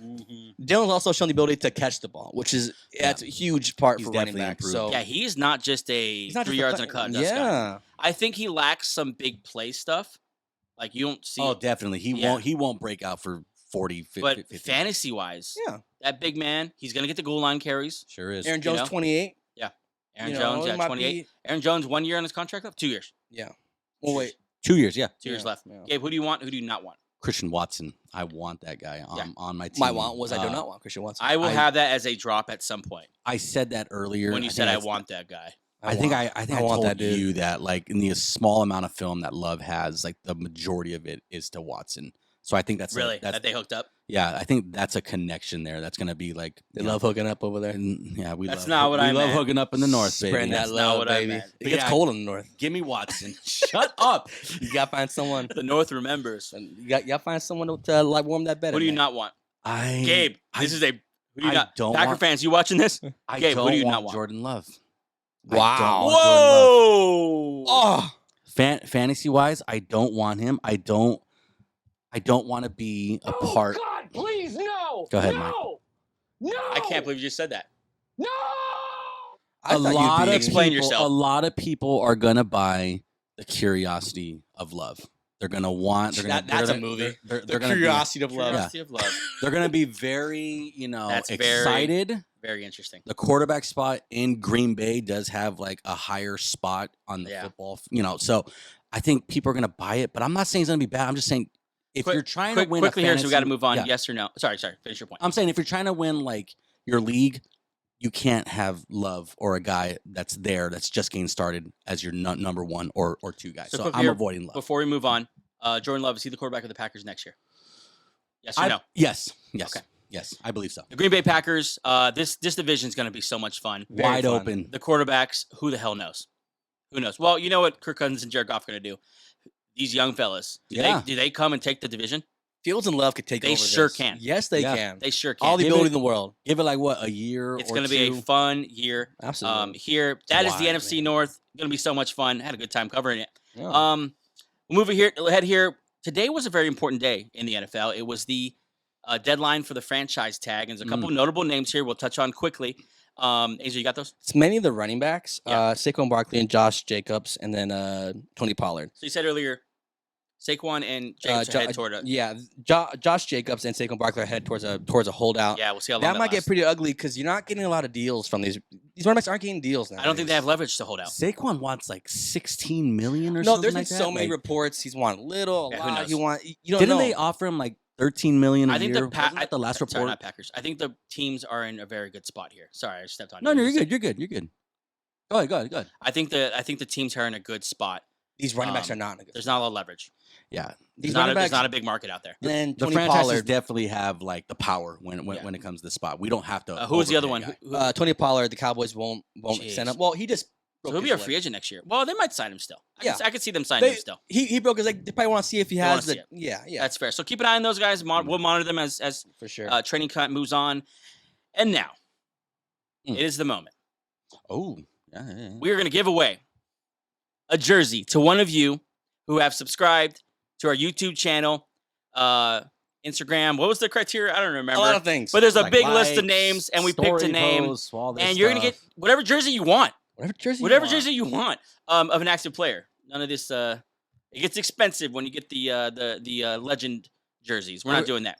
Dillon's also shown the ability to catch the ball, which is that's a huge part for running back. Improved. So yeah, he's not just 3 yards and a cut. Yeah, I think he lacks some big play stuff. Like you don't see. Oh, definitely. He won't break out for 40, 50. But 50. fantasy wise, that big man, he's gonna get the goal line carries. Sure is. Aaron Jones, 28. Aaron Jones, 28. Aaron Jones, 1 year on his contract left? 2 years. Yeah. Well, wait. 2 years, yeah. 2 years left. Yeah. Gabe, who do you want? Who do you not want? Christian Watson. I want that guy on my team. My want was I do not want Christian Watson. I will have that as a drop at some point. I said that earlier. When you said I want that guy. I think I want told that dude. you that like in the small amount of film that Love has, like the majority of it is to Watson. So I think that's that they hooked up. Yeah, I think that's a connection there. That's gonna be like they love hooking up over there. And, yeah, we that's love, not what I love meant. hooking up in the north, Spreading baby. that That's love, not what I baby. meant. It gets cold in the north. Give me Watson. Shut up. You gotta find someone. The North remembers. And you gotta find someone to like warm that bed. Who do you at not want? Who Gabe, do you not? don't Packer want- fans, you watching this? I Gabe, don't who do you want not want? Jordan Love. Wow. I don't want Jordan Love. Whoa! Oh, Fantasy wise, I don't want him. I don't want to be a part. God, please, no. Go ahead, Mike. No. I can't believe you just said that. No. I thought you'd lot be- of Explain people, yourself. A lot of people are gonna buy the curiosity of Love. They're gonna want. That's a movie. They're The gonna curiosity of love. Curiosity of love. They're gonna be very, That's excited. Very interesting. The quarterback spot in Green Bay does have like a higher spot on the football. So I think people are gonna buy it. But I'm not saying it's gonna be bad. I'm just saying if you're trying to win quickly a here, so we got to fantasy- move on. yeah. Yes or no? Sorry. Finish your point. I'm saying if you're trying to win like your league, you can't have Love or a guy that's just getting started as your number 1 or 2 guy. So quickly I'm here, avoiding Love. Before we move on, Jordan Love, is he the quarterback of the Packers next year? Yes or no? Yes. Okay. Yes, I believe so. The Green Bay Packers, this division is going to be so much fun. Wide fun. open. The quarterbacks, who the hell knows? Who knows? Well, you know what Kirk Cousins and Jared Goff are going to do. These young fellas, do they come and take the division? Fields and Love could take They over. sure this. can. Yes, they Yeah. can. They sure can. All the Give ability it- in the world. Give it like what, a year It's or going to be a two? fun year. Absolutely. Here, that is the wild, NFC man. North. Going to be so much fun. Had a good time covering it. Yeah. We'll move ahead here. Today was a very important day in the NFL. It was the deadline for the franchise tag, and there's a couple notable names here we'll touch on quickly. Angel, you got those? It's many of the running backs, Yeah. Saquon Barkley and Josh Jacobs, and then Tony Pollard. So you said earlier, Saquon and Jacobs are head toward a... Josh Jacobs and Saquon Barkley are head towards a holdout. Yeah, we'll see how long That that might get lasts. pretty ugly because you're not getting a lot of deals from these running backs. Aren't getting deals now. I don't think they have leverage to hold out. Saquon wants like 16 million or No, something there's been like that. so many Like, reports. He's won little, a Yeah, who lot. knows? You want you don't didn't know. they offer him like 13 million a I think year? the Wasn't that the last Sorry, report? not Packers. I think the teams are in a very good spot here. Sorry, I stepped on No, you. no, you're good. You're good. Go ahead. I think the teams are in a good spot. These running backs are not in a good. There's not a lot of leverage. Yeah. These There's running there's backs. not a big market out there. And then The Tony franchises Pollard. definitely have like the power when Yeah. it comes to the spot. We don't have to. Who was the other overpay one? a guy. Tony Pollard, the Cowboys won't Jeez. send him. Well, he just So broke he'll be his a free leg. agent next year. Well, they might sign him still. I could see them signing They- him still. He broke his leg. They probably want to see if he wanna has see the. it. Yeah, That's fair. So keep an eye on those guys. We'll monitor them as for sure. training camp moves on. And now, Mm. it is the moment. Oh, yeah. We are going to give away a jersey to one of you who have subscribed to our YouTube channel, Instagram. What was the criteria? I don't remember. a lot of things. But there's a Like big list of likes, names, and we picked a story name. posts, all this And you're going to stuff. get whatever jersey you want. whatever jersey. You want of an active player. None of this. It gets expensive when you get the legend jerseys. We're not doing that.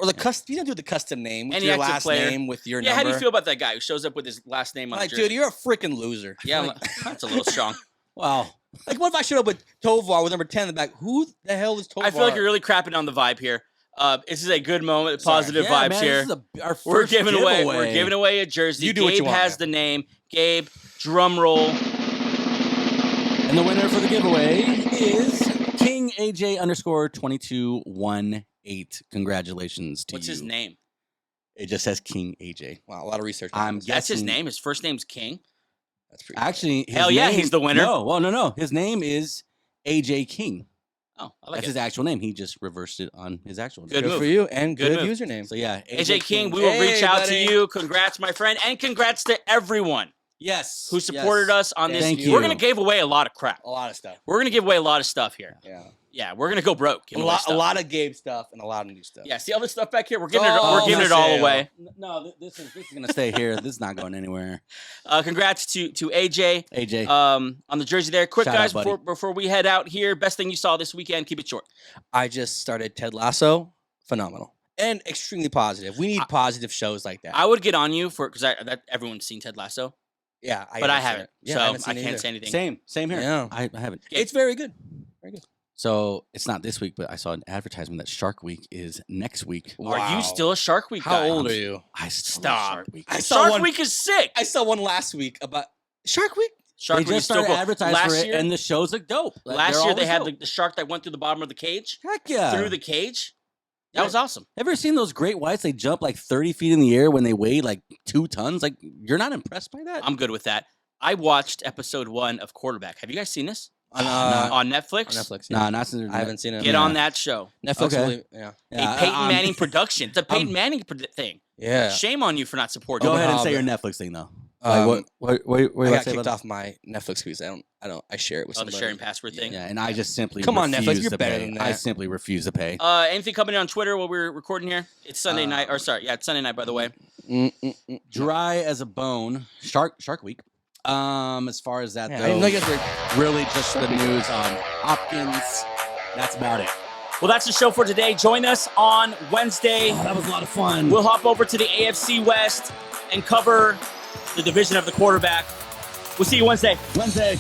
Or the custom. You don't do the custom name with Any your active last player. name with your Yeah, number. how do you feel about that guy who shows up with his last name on Like, the jersey? dude, you're a freaking loser. Yeah, that's a little strong. Well, Like, what if I showed up with Tovar with number 10 in the back? Who the hell is Tovar? I feel like you're really crapping on the vibe here. This is a good moment, Sorry. positive yeah, vibes man, here. This is our We're first giving giveaway. We're giving away a jersey. You do Gabe what you want, has man. the name. Gabe, drum roll. And the winner for the giveaway is King AJ _ 2218. Congratulations to What's you. his name? It just says King AJ. Wow, a lot of research. I'm That's his guessing- name. His first name's King. That's pretty. Actually, his Hell yeah, name- he's the winner. No. His name is AJ King. Oh, I like That's it. his actual name. He just reversed it on his actual name. Good good move. for you and Good good, move. username. So yeah, AJ King, we will Hey, reach out buddy. to you. Congrats, my friend, and congrats to everyone Yes, who supported us on this. Thank We're you. gonna give away a lot of crap. A lot of stuff. We're gonna give away a lot of stuff here. Yeah. Yeah, we're gonna go broke. A giving away lot, stuff. a lot of Gabe stuff and a lot of new stuff. Yeah, see all this stuff back here? We're giving Oh, we're giving it all sale. away. No, this is gonna stay here. This is not going anywhere. Congrats to AJ AJ, on the jersey there. Quick, Shout out, guys, buddy. before we head out here, best thing you saw this weekend. Keep it short. I just started Ted Lasso. Phenomenal. And extremely positive. We need positive shows like that. I would get on you for because everyone's seen Ted Lasso, yeah. but I seen haven't, it. Yeah, so haven't I seen it can't either. say anything. same here. Yeah. I haven't. It's very good. Very good. So it's not this week, but I saw an advertisement that Shark Week is next week. Are Wow. you still a Shark Week How guy? old are you? I still Stop. Shark Week. I saw Shark one. Week is sick. I saw one last week about Shark Week. Shark They Week is just still started cool. advertising Last for it, year, and the shows look dope. Like, last they're year they always had dope. the shark that went through the bottom of the cage. Heck yeah. Through the cage. That Yeah. was awesome. Ever seen those great whites? They jump like 30 feet in the air when they weigh like 2 tons. Like, you're not impressed by that? I'm good with that. I watched episode 1 of Quarterback. Have you guys seen this On, on Netflix? on Netflix. Nah, not since I haven't seen it. Get Yeah. on that show. Netflix. Okay. Really, yeah. Yeah, A Peyton I'm- Manning production. It's a Peyton I'm- Manning thing. Yeah. Shame on you for not supporting. Go it. ahead and I'll say your be- Netflix thing though. Like, what I you got about to say kicked about off my Netflix because I share it with Oh, the somebody. sharing password thing. Yeah, and I just simply Come on, Netflix, refuse you're to better pay. than I that. simply refuse to pay. Anything coming in on Twitter while we're recording here? It's Sunday night. Or sorry, yeah, it's Sunday night, by the way. Dry as a bone. Shark Week. As far as that Yeah, I though, didn't know you guys were- really just the news on Hopkins. That's about it. Well, that's the show for today. Join us on Wednesday. That was a lot of fun. We'll hop over to the AFC West and cover the division of the quarterback. We'll see you Wednesday. Wednesday.